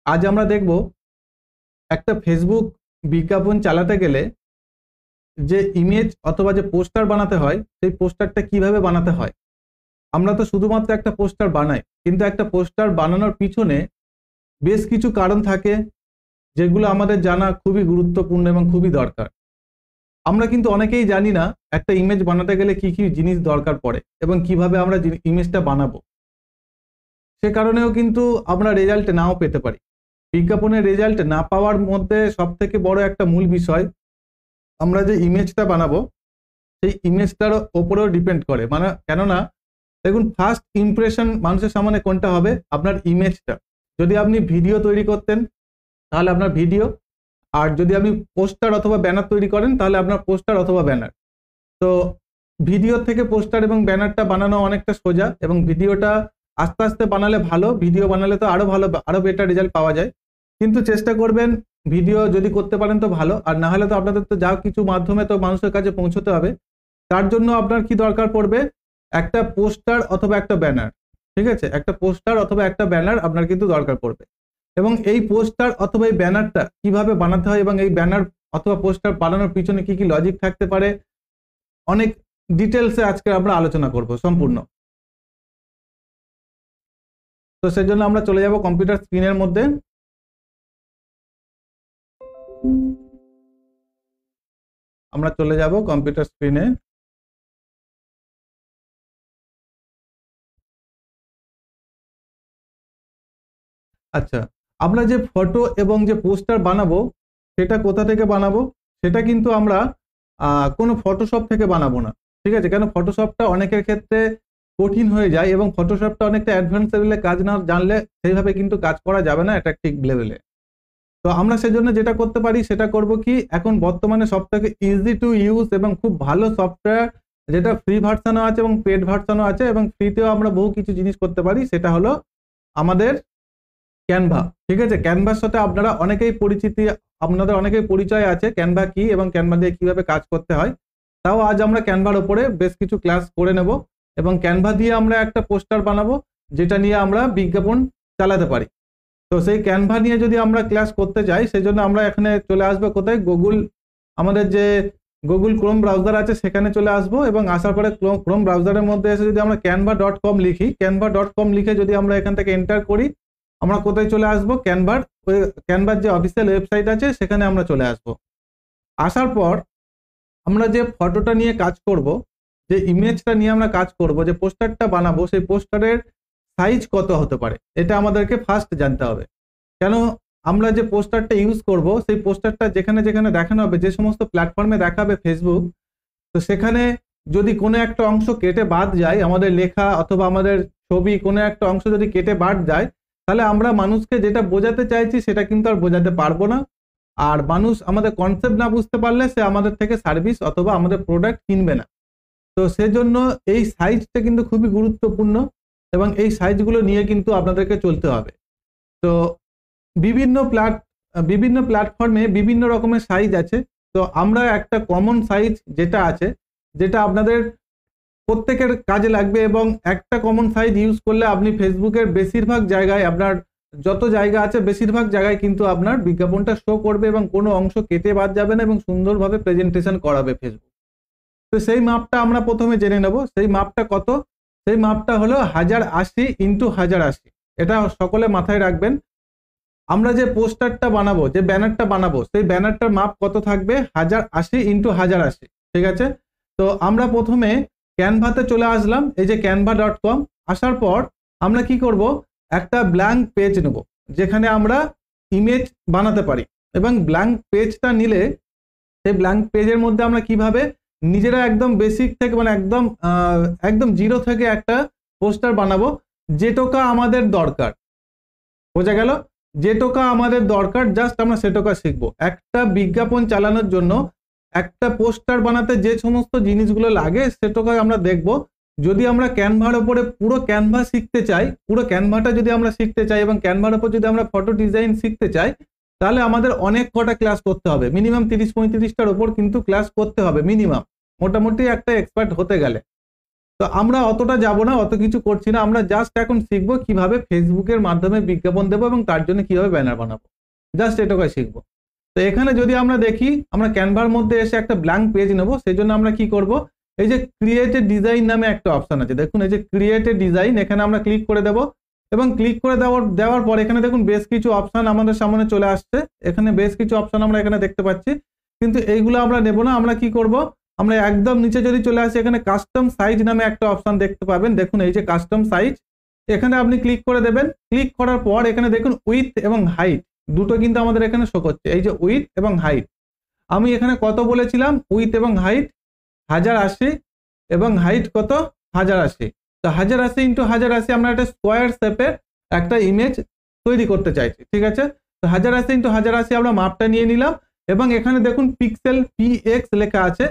আজ আমরা দেখব একটা ফেসবুক বিজ্ঞাপন চালাতে গেলে যে ইমেজ অথবা যে পোস্টার বানাতে হয় সেই পোস্টারটা কিভাবে বানাতে হয়। আমরা তো শুধুমাত্র একটা পোস্টার বানাই, কিন্তু একটা পোস্টার বানানোর পিছনে বেশ কিছু কারণ থাকে যেগুলো আমাদের জানা খুবই গুরুত্বপূর্ণ এবং খুবই দরকার। আমরা কিন্তু অনেকেই জানি না একটা ইমেজ বানাতে গেলে কি কি জিনিস দরকার পড়ে এবং কিভাবে আমরা ইমেজটা বানাবো। সে কারণেও কিন্তু আমরা রেজাল্ট নাও পেতে পারি। বিজ্ঞাপনের রেজাল্ট না পাওয়ার মধ্যে সব থেকে বড় একটা মূল বিষয় আমরা যে ইমেজটা বানাবো সেই ইমেজটার ওপরেও ডিপেন্ড করে। মানে কেননা দেখুন, ফার্স্ট ইমপ্রেশন মানুষের সামনে কোনটা হবে? আপনার ইমেজটা। যদি আপনি ভিডিও তৈরি করতেন তাহলে আপনার ভিডিও, আর যদি আপনি পোস্টার অথবা ব্যানার তৈরি করেন তাহলে আপনার পোস্টার অথবা ব্যানার। তো ভিডিও থেকে পোস্টার এবং ব্যানারটা বানানো অনেকটা সোজা, এবং ভিডিওটা আস্তে আস্তে বানালে ভালো। ভিডিও বানালে তো আরো ভালো, আরো বেটার রেজাল্ট পাওয়া যায়। কিন্তু চেষ্টা করবেন ভিডিও যদি করতে পারেন তো ভালো, আর না হলে তো আপনাদের তো যা কিছু মাধ্যমে তো মানুষের কাছে পৌঁছতে হবে। তার জন্য আপনার কি দরকার পড়বে? একটা পোস্টার অথবা একটা ব্যানার। ঠিক আছে, একটা পোস্টার অথবা একটা ব্যানার আপনার কিন্তু দরকার পড়বে। এবং এই পোস্টার অথবা এই ব্যানারটা কিভাবে বানাতে হয় এবং এই ব্যানার অথবা পোস্টার বানানোর পিছনে কি কি লজিক থাকতে পারে, অনেক ডিটেলসে আজকে আমরা আলোচনা করব সম্পূর্ণ। তো সেজন্য আমরা চলে যাব কম্পিউটার স্ক্রিনের মধ্যে। আমরা চলে যাব কম্পিউটার স্ক্রিনে। আচ্ছা, আমরা যে ফটো এবং যে পোস্টার বানাবো সেটা কোথা থেকে বানাবো? সেটা কিন্তু আমরা কোনো ফটোশপ থেকে বানাবো না। ঠিক আছে, কেন? ফটোশপটা অনেকের ক্ষেত্রে কঠিন হয়ে যায় এবং ফটোশপটা অনেকটা অ্যাডভান্স লেভেলে কাজ না জানলে সেইভাবে কিন্তু কাজ করা যাবে না অ্যাট্রাকটিভ লেভেলে। তো আমরা সেজন্য যেটা করতে পারি সেটা করব কি, এখন বর্তমানে সবথেকে ইজি টু ইউজ এবং খুব ভালো সফটওয়্যার, যেটা ফ্রি ভার্সনও আছে এবং পেড ভার্সনও আছে, এবং ফ্রিতেও আমরা বহু কিছু জিনিস করতে পারি, সেটা হলো আমাদের ক্যানভা। ঠিক আছে, ক্যানভার সাথে আপনারা অনেকেই পরিচিতি, আপনাদের অনেকেই পরিচয় আছে ক্যানভা কি এবং ক্যানভা দিয়ে কিভাবে কাজ করতে হয়। তাও আজ আমরা ক্যানভার উপরে বেশ কিছু ক্লাস করে নেব এবং ক্যানভা দিয়ে আমরা একটা পোস্টার বানাবো যেটা নিয়ে আমরা বিজ্ঞাপন চালাতে পারি। তো সেই ক্যানভা নিয়ে যদি আমরা ক্লাস করতে চাই, সেই জন্য আমরা এখানে চলে আসবো কোথায়? গুগল, আমাদের যে গুগল ক্রোম ব্রাউজার আছে সেখানে চলে আসবো, এবং আসার পরে ক্রোম ব্রাউজারের মধ্যে এসে যদি আমরা canva.com লিখি, canva.com লিখে যদি আমরা এখান থেকে এন্টার করি, আমরা কোথায় চলে আসবো? ক্যানভার যে অফিসিয়াল ওয়েবসাইট আছে সেখানে আমরা চলে আসবো। আসার পর আমরা যে ফটোটা নিয়ে কাজ করব, যে ইমেজটা নিয়ে আমরা কাজ করব, যে পোস্টারটা বানাবো, সেই পোস্টারের সাইজ কত হতে পারে এটা আমাদেরকে ফার্স্ট জানতে হবে। কেন? আমরা যে পোস্টারটা ইউজ করব সেই পোস্টারটা যেখানে যেখানে দেখানো হবে, যে সমস্ত প্ল্যাটফর্মে দেখাবে ফেসবুক, তো সেখানে যদি কোনো একটা অংশ কেটে বাদ যায়, আমাদের লেখা অথবা আমাদের ছবি কোনো একটা অংশ যদি কেটে বাদ যায়, তাহলে আমরা মানুষকে যেটা বোঝাতে চাইছি সেটা কিন্তু আর বোঝাতে পারবো না। আর মানুষ আমাদের কনসেপ্ট না বুঝতে পারলে সে আমাদের থেকে সার্ভিস অথবা আমাদের প্রোডাক্ট কিনবে না। তো সেজন্য এই সাইজটা কিন্তু খুবই গুরুত্বপূর্ণ, এবং এই সাইজগুলো নিয়ে কিন্তু আপনাদেরকে চলতে হবে। তো বিভিন্ন প্ল্যাটফর্মে বিভিন্ন রকমের সাইজ আছে। তো আমরা একটা কমন সাইজ যেটা আছে, যেটা আপনাদের প্রত্যেকের কাজে লাগবে, এবং একটা কমন সাইজ ইউজ করলে আপনি ফেসবুকের বেশিরভাগ জায়গায়, আপনার যত জায়গা আছে বেশিরভাগ জায়গায় কিন্তু আপনার বিজ্ঞাপনটা শো করবে এবং কোনো অংশ কেটে বাদ যাবে না, এবং সুন্দরভাবে প্রেজেন্টেশন করাবে ফেসবুক। তো সেই মাপটা আমরা প্রথমে জেনে নেব। সেই মাপটা কত? সেই মাপটা হলো 1080 ইন্টু 1080। এটা সকলে মাথায় রাখবেন। আমরা যে পোস্টারটা বানাবো, যে ব্যানারটা বানাবো, সেই ব্যানারটার মাপ কত থাকবে? 1080 ইন্টু 1080। ঠিক আছে, তো আমরা প্রথমে ক্যানভাতে চলে আসলাম, এই যে canva.com। আসার পর আমরা কি করব? একটা ব্ল্যাঙ্ক পেজ নেব যেখানে আমরা ইমেজ বানাতে পারি, এবং ব্ল্যাঙ্ক পেজটা নিলে সেই ব্ল্যাঙ্ক পেজের মধ্যে আমরা কিভাবে নিজেরা একদম বেসিক থেকে, মানে একদম জিরো থেকে একটা পোস্টার বানাবো, যেটুকা আমাদের দরকার। বোঝা গেল? যেটুকা আমাদের দরকার জাস্ট আমরা সেটুকা শিখবো। একটা বিজ্ঞাপন চালানোর জন্য একটা পোস্টার বানাতে যে সমস্ত জিনিসগুলো লাগে সেটুকা আমরা দেখব। যদি আমরা ক্যানভার উপরে পুরো ক্যানভা শিখতে চাই, পুরো ক্যানভাটা যদি আমরা শিখতে চাই এবং ক্যানভার উপর যদি আমরা ফটো ডিজাইন শিখতে চাই, তাহলে আমাদের অনেক কটা ক্লাস করতে হবে। মিনিমাম 30-35টার উপর কিন্তু ক্লাস করতে হবে মিনিমাম, মোটামুটি একটা এক্সপার্ট হতে গেলে। তো আমরা অতটা যাব না, অত কিছু করছি না, আমরা জাস্ট এখন শিখবো কিভাবে ফেসবুকের মাধ্যমে বিজ্ঞাপন দেবো এবং তার জন্য কিভাবে ব্যানার বানাবো, জাস্ট এটাকে শিখবো। তো এখানে যদি আমরা দেখি, আমরা ক্যানভার মধ্যে এসে একটা ব্ল্যাঙ্ক পেজ নেবো, সেই জন্য আমরা কি করব, এই যে ক্রিয়েট এ ডিজাইন নামে একটা অপশন আছে, দেখুন এই যে ক্রিয়েট এ ডিজাইন, এখানে আমরা ক্লিক করে দেবো এবং ক্লিক করে দেওয়ার পর এখানে দেখুন বেশ কিছু অপশন আমাদের সামনে চলে আসছে। এখানে বেশ কিছু অপশন আমরা এখানে দেখতে পাচ্ছি, কিন্তু এইগুলো আমরা নেব না। আমরা কি করব, আমরা একদম নিচে যদি চলে আসি, এখানে কাস্টম সাইজ নামে একটা অপশন দেখতে পাবেন, দেখুন এই যে কাস্টম সাইজ, এখানে আপনি ক্লিক করে দেবেন। ক্লিক করার পর এখানে দেখুন উইথ এবং হাইট দুটো কিন্তু আমাদের এখানে শো করছে, এই যে উইথ এবং হাইট। আমি এখানে কত বলেছিলাম, উইথ এবং হাইট 1080 এবং হাইট কত 1080। তো 1080 ইন্টু 1080 আমরা একটা স্কোয়ার শেপের একটা ইমেজ তৈরি করতে চাইছি, ঠিক আছে। তো 1080 ইন্টু 1080 আমরা মাপটা নিয়ে নিলাম এবং এখানে দেখুন পিক্সেল পিএক্স লেখা আছে,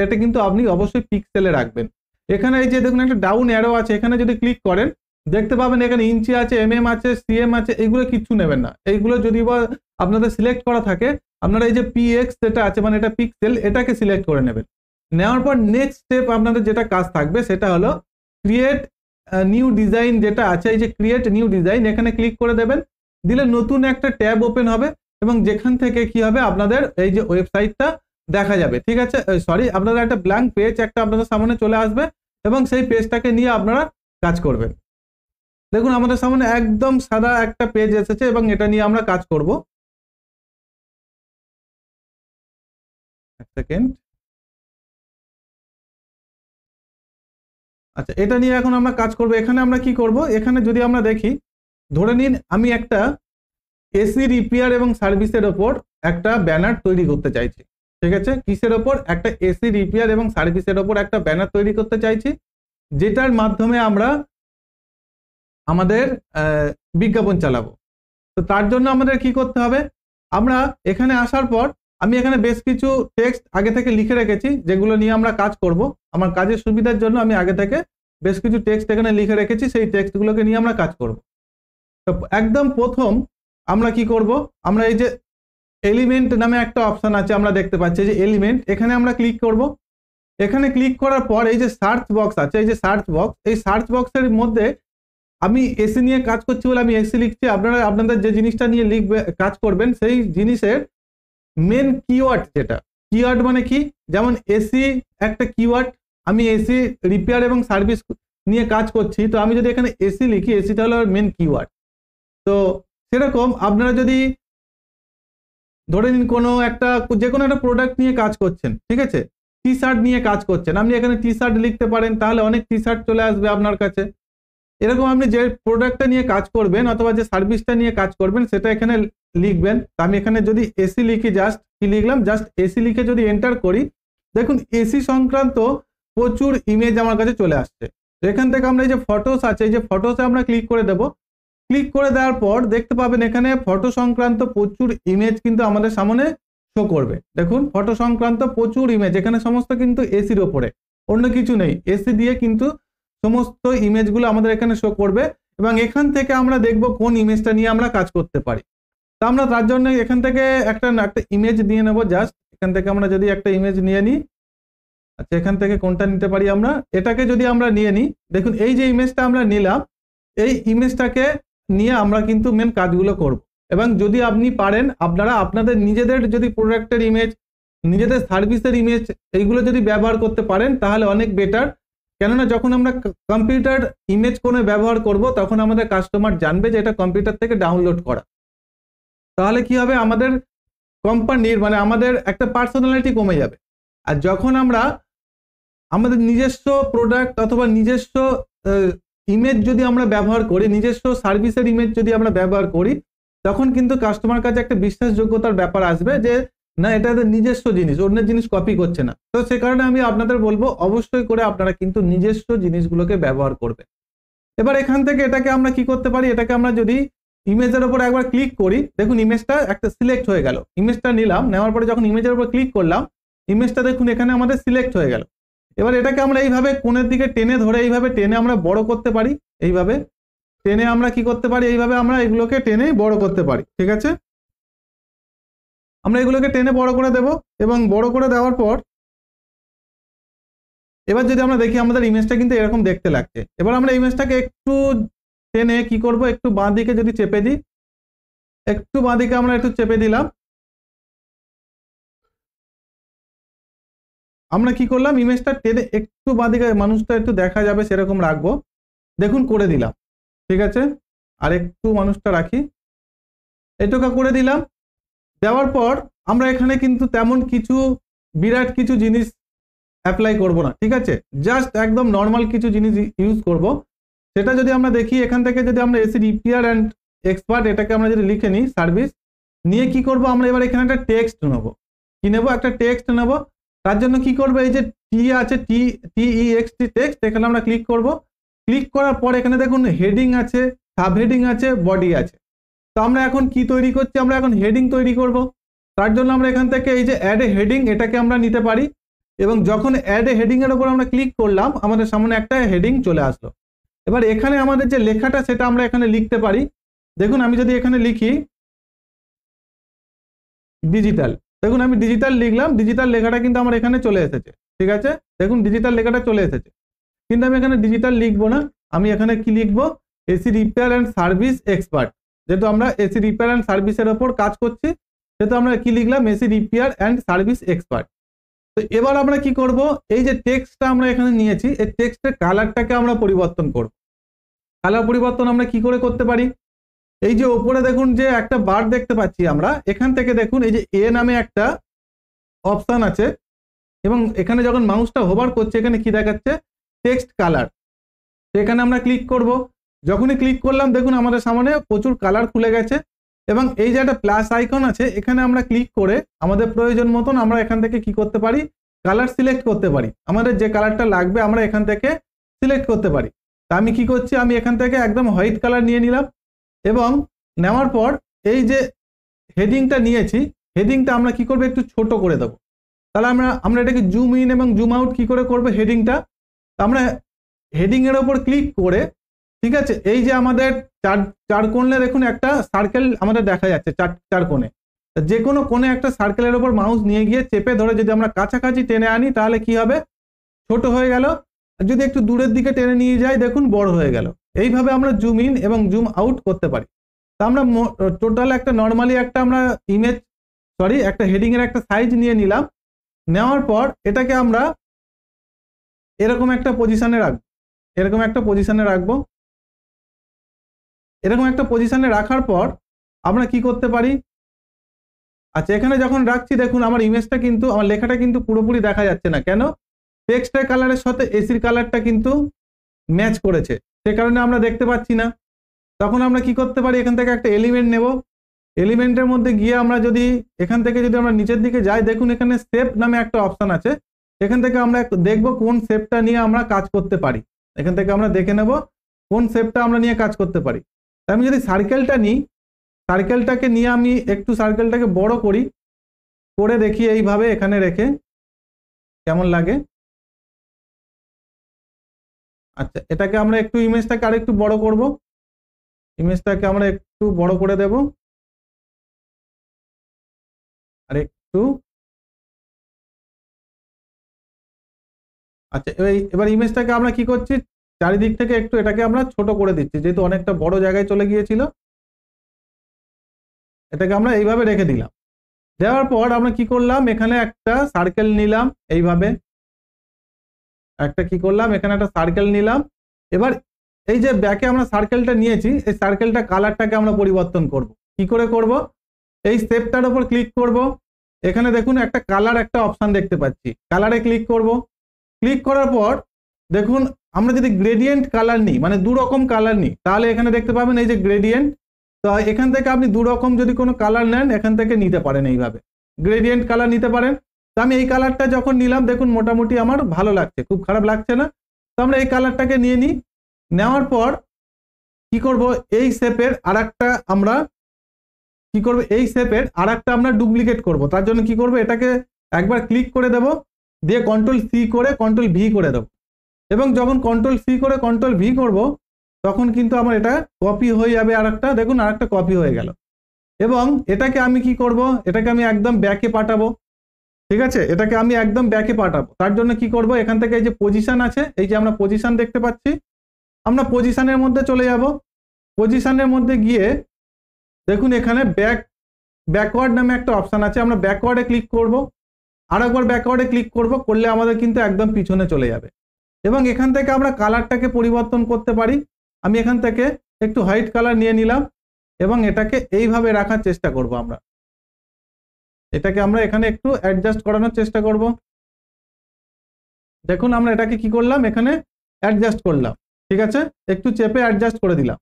এটা কিন্তু আপনি অবশ্যই পিক্সেলে রাখবেন। এখানে এই যে দেখুন একটা ডাউন অ্যারো আছে, এখানে যদি ক্লিক করেন দেখতে পাবেন এখানে ইঞ্চি আছে, এমএম আছে, সিএম আছে, এগুলো কিচ্ছু নেবেন না। এইগুলো যদি বা আপনাদের সিলেক্ট করা থাকে, আপনারা এই যে পিএক্স যেটা আছে মানে এটা পিক্সেল, এটাকে সিলেক্ট করে নেবেন। নেওয়ার পর নেক্সট স্টেপ আপনাদের যেটা কাজ থাকবে সেটা হলো ক্রিয়েট নিউ ডিজাইন যেটা আছে, এই যে ক্রিয়েট নিউ ডিজাইন এখানে ক্লিক করে দেবেন। দিলে নতুন একটা ট্যাব ওপেন হবে এবং যেখান থেকে কি হবে, আপনাদের এই যে ওয়েবসাইটটা দেখা যাবে, ঠিক আছে। সরি, আপনাদের একটা ব্ল্যাঙ্ক পেজ একটা আপনাদের সামনে চলে আসবে এবং সেই পেজটাকে নিয়ে আপনারা কাজ করবেন। দেখুন আমাদের সামনে একদম সাদা একটা পেজ এসেছে এবং এটা নিয়ে আমরা কাজ করব। এক সেকেন্ড। আচ্ছা, এটা নিয়ে এখন আমরা কাজ করব। এখানে আমরা কি করব, এখানে যদি আমরা দেখি, ধরে নিন আমি একটা এসি রিপেয়ার এবং সার্ভিসের ওপর একটা ব্যানার তৈরি করতে চাইছি, ঠিক আছে। কিসের ওপর, একটা এসি রিপেয়ার এবং সার্ভিসের ওপর একটা ব্যানার তৈরি করতে চাইছি, যেটার মাধ্যমে আমরা আমাদের বিজ্ঞাপন চালাবো। তো তার জন্য আমাদের কি করতে হবে, আমরা এখানে আসার পর আমি এখানে বেশ কিছু টেক্সট আগে থেকে লিখে রেখেছি, যেগুলো নিয়ে আমরা কাজ করব। আমার কাজের সুবিধার জন্য আমি আগে থেকে বেশ কিছু টেক্সট এখানে লিখে রেখেছি, সেই টেক্সটগুলোকে নিয়ে আমরা কাজ করব। তো একদম প্রথম আমরা কি করব, আমরা এই যে এলিমেন্ট নামে একটা অপশন আছে আমরা দেখতে পাচ্ছি, যে এলিমেন্ট, এখানে আমরা ক্লিক করব। এখানে ক্লিক করার পর এই যে সার্চ বক্স আছে, এই যে সার্চ বক্স, এই সার্চ বক্সের মধ্যে আমি এসি নিয়ে কাজ করছি বলে আমি এসি লিখছি। আপনারা আপনাদের যে জিনিসটা নিয়ে লিখবে কাজ করবেন সেই জিনিসের মেন কিওয়ার্ড, যেটা কিওয়ার্ড মানে কি, যেমন এসি একটা কিওয়ার্ড, আমি এসি রিপেয়ার এবং সার্ভিস নিয়ে কাজ করছি, তো আমি যদি এখানে এসি লিখি, এসিটা হলো মেন কিওয়ার্ড। তো সেরকম আপনারা যদি ধরে নিন কোনো একটা যে কোনো একটা প্রোডাক্ট নিয়ে কাজ করছেন, ঠিক আছে, টি শার্ট নিয়ে কাজ করছেন, আপনি এখানে টি শার্ট লিখতে পারেন, তাহলে অনেক টি শার্ট চলে আসবে আপনার কাছে। এরকম আপনি যে প্রোডাক্টটা নিয়ে কাজ করবেন অথবা যে সার্ভিসটা নিয়ে কাজ করবেন সেটা এখানে লিখবেন। আমি এখানে যদি এসি লিখি, জাস্ট কি লিখলাম, জাস্ট এসি লিখে যদি এন্টার করি, দেখুন এসি সংক্রান্ত প্রচুর ইমেজ আমার কাছে চলে আসছে। এখান থেকে আমরা এই যে ফটোস আছে, এই যে ফটোসে আমরা ক্লিক করে দেব। ক্লিক করে দেওয়ার পর দেখতে পাবেন এখানে ফটো সংক্রান্ত প্রচুর ইমেজ কিন্তু আমাদের সামনে শো করবে। দেখুন ফটো সংক্রান্ত প্রচুর ইমেজ, এখানে সমস্ত কিন্তু এসির ওপরে, অন্য কিছু নেই, এসি দিয়ে কিন্তু সমস্ত ইমেজগুলো আমাদের এখানে শো করবে এবং এখান থেকে আমরা দেখব কোন ইমেজটা নিয়ে আমরা কাজ করতে পারি। তো আমরা তার জন্য এখান থেকে একটা ইমেজ নিয়ে নেব, জাস্ট এখান থেকে আমরা যদি একটা ইমেজ নিয়ে নিই। আচ্ছা, এখান থেকে কোনটা নিতে পারি, আমরা এটাকে যদি আমরা নিয়ে নিই, দেখুন এই যে ইমেজটা আমরা নিলাম, এই ইমেজটাকে নিয়ে আমরা কিন্তু মেন কাজগুলো করব। এবং যদি আপনি পারেন, আপনারা আপনাদের নিজেদের যদি প্রোডাক্টের ইমেজ, নিজেদের সার্ভিসের ইমেজ, এইগুলো যদি ব্যবহার করতে পারেন তাহলে অনেক বেটার। কেননা যখন আমরা কম্পিউটার ইমেজ কোনো ব্যবহার করব তখন আমাদের কাস্টমার জানবে যে এটা কম্পিউটার থেকে ডাউনলোড করা। তাহলে কি হবে, আমাদের কোম্পানির মানে আমাদের একটা পার্সোনালিটি কমে যাবে। আর যখন আমরা আমাদের নিজস্ব প্রোডাক্ট অথবা নিজস্ব ইমেজ যদি আমরা ব্যবহার করি, নিজস্ব সার্ভিসের ইমেজ যদি আমরা ব্যবহার করি, তখন কিন্তু কাস্টমার কাছে একটা বিশ্বাসযোগ্যতার ব্যাপার আসবে যে না, এটা নিজস্ব জিনিস, অন্যের জিনিস কপি করছে না। তো সে কারণে আমি আপনাদের বলবো অবশ্যই করে আপনারা কিন্তু নিজস্ব জিনিসগুলোকে ব্যবহার করবেন। এবার এখান থেকে এটাকে আমরা কি করতে পারি, এটাকে আমরা যদি ইমেজের উপর একবার ক্লিক করি, দেখুন ইমেজটা একটা সিলেক্ট হয়ে গেল। ইমেজটা নিলাম, নেওয়ার পরে যখন ইমেজের উপর ক্লিক করলাম, ইমেজটা দেখুন এখানে আমাদের সিলেক্ট হয়ে গেল। এবার এটাকে আমরা এইভাবে কোণের দিকে টেনে ধরে এইভাবে টেনে আমরা বড় করতে পারি, এইভাবে টেনে আমরা কি করতে পারি, এইভাবে আমরা এগুলোকে টেনে বড় করতে পারি, ঠিক আছে। আমরা এগুলোকে টেনে বড় করে দেব এবং বড় করে দেওয়ার পর এবার যদি আমরা দেখি আমাদের ইমেজটা কিন্তু এরকম দেখতে লাগছে। এবার আমরা ইমেজটাকে একটু টেনে কি করব, একটু বাঁ দিকে যদি চেপে দিই, একটু বাঁ দিকে আমরা একটু চেপে দিলাম, আমরা কি করলাম ইমেজটা টেনে একটু বাঁ দিকে মানুষটা একটু দেখা যাবে সেরকম রাখবো, দেখুন করে দিলাম, ঠিক আছে। আর একটু মানুষটা রাখি, এটুকু করে দিলাম। দেওয়ার পর আমরা এখানে কিন্তু তেমন কিছু বিরাট কিছু জিনিস অ্যাপ্লাই করব না, ঠিক আছে, জাস্ট একদম নর্মাল কিছু জিনিস ইউজ করব। সেটা যদি আমরা দেখি এখান থেকে যদি আমরা এসি রিপেয়ার অ্যান্ড এক্সপার্ট এটাকে আমরা যদি লিখে নিই সার্ভিস নিয়ে কি করব আমরা এবার এখানে একটা টেক্সট নেব, কি নেব একটা টেক্সট নেব। তার জন্য কি করব এই যে টি আছে টি টেক্সট এখানে আমরা ক্লিক করব। ক্লিক করার পর এখানে দেখুন হেডিং আছে, সাব হেডিং আছে, বডি আছে। তো আমরা এখন কি তৈরি করছি, আমরা এখন হেডিং তৈরি করব। তার জন্য আমরা এখান থেকে এই যে অ্যাড এ হেডিং এটাকে আমরা নিতে পারি এবং যখন অ্যাড এ হেডিং এর উপর আমরা ক্লিক করলাম আমাদের সামনে একটা হেডিং চলে আসলো। এবার এখানে আমাদের যে লেখাটা সেটা আমরা এখানে লিখতে পারি। দেখুন আমি যদি এখানে লিখি ডিজিটাল, দেখুন আমি ডিজিটাল লিখলাম, ডিজিটাল লেখাটা কিন্তু আমার এখানে চলে এসেছে, ঠিক আছে, দেখুন ডিজিটাল লেখাটা চলে এসেছে। কিন্তু আমি এখানে ডিজিটাল লিখবো না, আমি এখানে কি লিখবো AC repair and service expert. যেহেতু আমরা এসি রিপেয়ার অ্যান্ড সার্ভিসের ওপর কাজ করছি সেহেতু আমরা কি লিখলাম AC repair and service expert. তো এবার আমরা কি করব এই যে টেক্সটটা আমরা এখানে নিয়েছি এই টেক্সটের কালারটাকে আমরা পরিবর্তন করব। কালার পরিবর্তন আমরা কি করে করতে পারি, এই যে উপরে দেখুন যে একটা বার দেখতে পাচ্ছি আমরা, এখান থেকে দেখুন এই যে এ নামে একটা অপশন আছে এবং এখানে যখন মাউসটা হোভার করছে এখানে কি দেখাচ্ছে টেক্সট কালার। এখানে আমরা ক্লিক করব, যখনই ক্লিক করলাম দেখুন আমাদের সামনে প্রচুর কালার খুলে গেছে এবং এই যে একটা প্লাস আইকন আছে এখানে আমরা ক্লিক করে আমাদের প্রয়োজন মতন আমরা এখান থেকে কি করতে পারি কালার সিলেক্ট করতে পারি, আমাদের যে কালারটা লাগবে আমরা এখান থেকে সিলেক্ট করতে পারি। তা আমি কি করছি আমি এখান থেকে একদম হোয়াইট কালার নিয়ে নিলাম এবং নেওয়ার পর এই যে হেডিংটা নিয়েছি হেডিংটা আমরা কি করব একটু ছোট করে দেবো। তাহলে আমরা এটাকে জুম ইন এবং জুম আউট কি করে করবো হেডিংটা, আমরা হেডিং এর উপর ক্লিক করে, ঠিক আছে, এই যে আমাদের চার কোণে দেখুন একটা সার্কেল আমাদের দেখা যাচ্ছে চার কোণে, যে কোনো কোণে একটা সার্কেলের উপর মাউস নিয়ে গিয়ে চেপে ধরে যদি আমরা কাছাকাছি টেনে আনি তাহলে কি হবে ছোট হয়ে গেল, যদি একটু দূরের দিকে টেনে নিয়ে যাই দেখুন বড় হয়ে গেল। এইভাবে আমরা জুম ইন এবং জুম আউট করতে পারি। তা আমরা টোটাল একটা নর্মালি একটা আমরা একটা হেডিং এর একটা সাইজ নিয়ে নিলাম, নেওয়ার পর এটাকে আমরা এরকম একটা পজিশনে রাখবো, এরকম একটা পজিশনে রাখবো। এরকম একটা পজিশনে রাখার পর আমরা কি করতে পারি, আচ্ছা এখানে যখন রাখছি দেখুন আমার ইমেজটা কিন্তু আমার লেখাটা কিন্তু পুরোপুরি দেখা যাচ্ছে না, কেন টেক্সটের কালারের সাথে এসির কালারটা কিন্তু ম্যাচ করেছে সে কারণে আমরা দেখতে পাচ্ছি না। তখন আমরা কি করতে পারি এখান থেকে একটা এলিমেন্ট নেব, এলিমেন্টের মধ্যে গিয়ে আমরা যদি এখান থেকে যদি আমরা নিচের দিকে যাই দেখুন এখানে শেপ নামে একটা অপশন আছে, এখান থেকে আমরা দেখব কোন শেপটা নিয়ে আমরা কাজ করতে পারি, এখান থেকে আমরা দেখে নেব কোন শেপটা আমরা নিয়ে কাজ করতে পারি। আমি যদি সার্কেলটা নিই সার্কেলটাকে নিয়ে আমি একটু সার্কেলটাকে বড় করি, করে দেখি এইভাবে এখানে রেখে কেমন লাগে। আচ্ছা এটাকে আমরা একটু ইমেজটাকে আর একটু বড় করব, ইমেজটাকে আমরা একটু বড় করে দেব আর একটু, আচ্ছা এবার ইমেজটাকে আমরা কি করছি চারিদিক থেকে একটু এটাকে আমরা ছোট করে দিচ্ছি যেহেতু অনেকটা বড় জায়গায় চলে গিয়েছিল, এটাকে আমরা এইভাবে রেখে দিলাম। দেওয়ার পর আমরা কি করলাম এখানে একটা সার্কেল নিলাম, এইভাবে একটা কি করলাম এখানে একটা সার্কেল নিলাম। এবার এই যে ব্যাকে আমরা সার্কেলটা নিয়েছি এই সার্কেলটা কালারটাকে আমরা পরিবর্তন করব, কি করে করব এই শেপটার উপর ক্লিক করব, এখানে দেখুন একটা কালার একটা অপশন দেখতে পাচ্ছি, কালারে ক্লিক করব। ক্লিক করার পর দেখুন আমরা যদি গ্রেডিয়েন্ট কালার নিই মানে দু রকম কালার নিই তাহলে এখানে দেখতে পাবেন এই যে গ্রেডিয়েন্ট, তো এখান থেকে আপনি দু রকম যদি কোনো কালার নেন এখান থেকে নিতে পারেন, এইভাবে গ্রেডিয়েন্ট কালার নিতে পারেন। তো আমি এই কালারটা যখন নিলাম দেখুন মোটামুটি আমার ভালো লাগছে, খুব খারাপ লাগছে না। তো আমরা এই কালারটাকে নিয়ে নিই, নেওয়ার পর কি করব এই শেপের আরেকটা আমরা কি করব এই শেপের আরেকটা আমরা ডুপ্লিকেট করব। তার জন্য কি করব এটাকে একবার ক্লিক করে দেব, দিয়ে কন্ট্রোল সি করে কন্ট্রোল ভি করে দেব এবং যখন কন্ট্রোল সি করে কন্ট্রোল ভি করব তখন কিন্তু আমার এটা কপি হয়ে যাবে, আরেকটা দেখুন আরেকটা কপি হয়ে গেল। এবং এটাকে আমি কি করব এটাকে আমি একদম ব্যাকে পাঠাবো, ঠিক আছে, এটাকে আমি একদম ব্যাকে পাঠাবো। তার জন্য কি করব, এখান থেকে এই যে পজিশন আছে, এই যে আমরা পজিশন দেখতে পাচ্ছি, আমরা পজিশনের মধ্যে চলে যাব। পজিশনের মধ্যে গিয়ে দেখুন এখানে ব্যাকওয়ার্ড নামে একটা অপশন আছে, আমরা ব্যাকওয়ার্ডে ক্লিক করব। আর একবার ব্যাকওয়ার্ডে ক্লিক করব, করলে আমাদের কিন্তু একদম পিছনে চলে যাবে। এবং এখান থেকে আমরা কালারটাকে পরিবর্তন করতে পারি। আমি এখান থেকে একটু হোয়াইট কালার নিয়ে নিলাম এবং এটাকে এইভাবে রাখার চেষ্টা করব। এটাকে আমরা এখানে একটু অ্যাডজাস্ট করানোর চেষ্টা করব। দেখুন আমরা এটাকে কি করলাম, এখানে অ্যাডজাস্ট করলাম। ঠিক আছে, একটু চেপে অ্যাডজাস্ট করে দিলাম।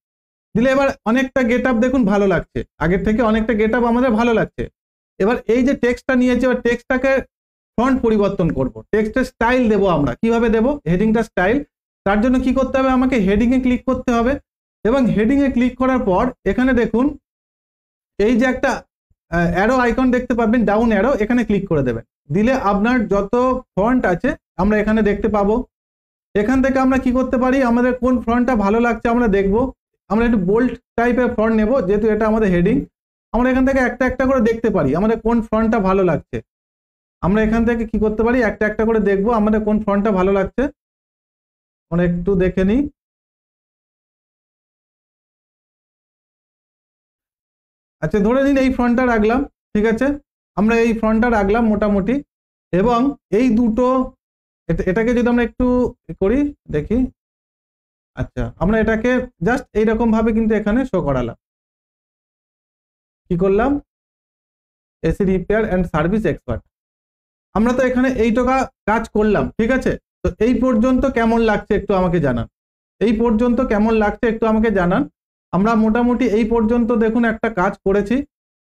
দিলে এবার অনেকটা গেট আপ দেখুন ভালো লাগছে, আগের থেকে অনেকটা গেট আপ আমাদের ভালো লাগছে। এবার এই যে টেক্সটটা নিয়েছি, এবার টেক্সটটাকে ফন্ট পরিবর্তন করব, টেক্সটের স্টাইল দেবো আমরা। কিভাবে দেব, হেডিংটা স্টাইল। তার জন্য কি করতে হবে, আমাকে হেডিংয়ে ক্লিক করতে হবে এবং হেডিংয়ে ক্লিক করার পর এখানে দেখুন এই যে একটা অ্যারো আইকন দেখতে পাবেন, ডাউন অ্যারো, এখানে ক্লিক করে দেবেন। দিলে আপনার যত ফন্ট আছে আমরা এখানে দেখতে পাবো। এখান থেকে আমরা কি করতে পারি, আমাদের কোন ফন্টটা ভালো লাগছে আমরা দেখব। আমরা একটু বোল্ড টাইপের ফন্ট নেব, যেহেতু এটা আমাদের হেডিং। আমরা এখান থেকে একটা একটা করে দেখতে পারি আমাদের কোন ফন্টটা ভালো লাগছে। আমরা এখান থেকে কি করতে পারি, একটা একটা করে দেখব আমাদের কোন ফন্টটা ভালো লাগছে। আমরা একটু দেখে নিই। আচ্ছা, ধরে নিন এই ফন্টটা রাখলাম। ঠিক আছে, আমরা এই ফন্টটা রাখলাম মোটামুটি। এবং এই দুটো এটাকে যদি আমরা একটু করি দেখি। আচ্ছা, আমরা এটাকে জাস্ট এইরকম ভাবে কিন্তু এখানে শো করালাম। কি করলাম, AC repair and service expert. আমরা তো এখানে এইটুকু কাজ করলাম। ঠিক আছে, তো এই পর্যন্ত কেমন লাগছে একটু আমাকে জানান। এই পর্যন্ত কেমন লাগছে একটু আমাকে জানান। আমরা মোটামুটি এই পর্যন্ত দেখুন একটা কাজ করেছি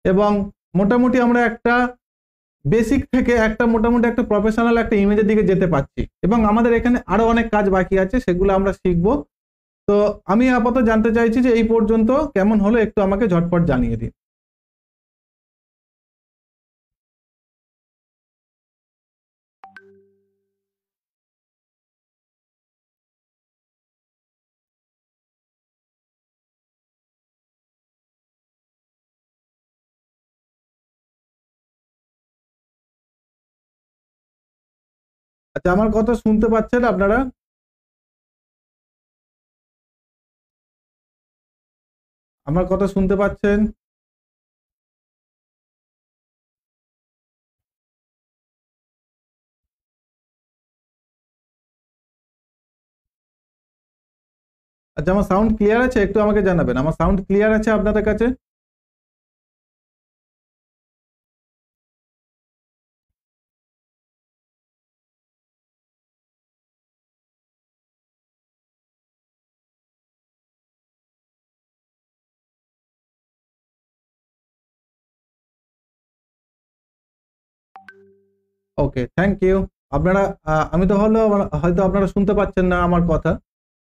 এবং মোটামুটি আমরা একটা বেসিক থেকে একটা মোটামুটি একটা প্রফেশনাল একটা ইমেজের দিকে যেতে পারছি এবং আমাদের এখানে আরো অনেক কাজ বাকি আছে, সেগুলো আমরা শিখবো। তো আমি আপাতত জানতে চাইছি যে এই পর্যন্ত কেমন হলো, একটু আমাকে ঝটপট জানিয়ে দিন। আচ্ছা, আমার কথা শুনতে পাচ্ছেন আপনারা? আমার কথা শুনতে পাচ্ছেন? আচ্ছা, আমার সাউন্ড ক্লিয়ার আছে? একটু আমাকে জানাবেন, আমার সাউন্ড ক্লিয়ার আছে আপনাদের কাছে? ওকে, থ্যাংক ইউ। আপনারা আমি তো হলো হয়তো আপনারা শুনতে পাচ্ছেন না আমার কথা।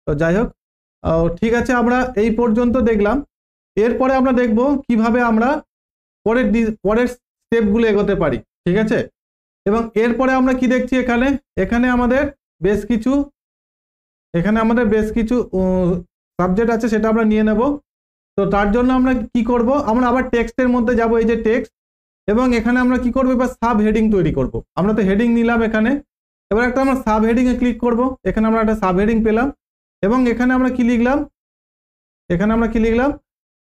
তো যাই হোক, ঠিক আছে, আমরা এই পর্যন্ত দেখলাম। এরপরে আমরা দেখব কিভাবে আমরা পরের স্টেপগুলো এগোতে পারি। ঠিক আছে, এবং এরপরে আমরা কি দেখছি, এখানে এখানে আমাদের বেশ কিছু সাবজেক্ট আছে, সেটা আমরা নিয়ে নেব। তো তার জন্য আমরা কি করব, আমরা আবার টেক্সটের মধ্যে যাব, এই যে টেক্সট, এবং এখানে আমরা কি করব, এবার সাব হেডিং তৈরি করব। আমরা তো হেডিং নিলাম এখানে, এবার একটা আমরা সাব হেডিং এ ক্লিক করব। এখানে আমরা একটা সাব হেডিং পেলাম এবং এখানে আমরা কি লিখলাম,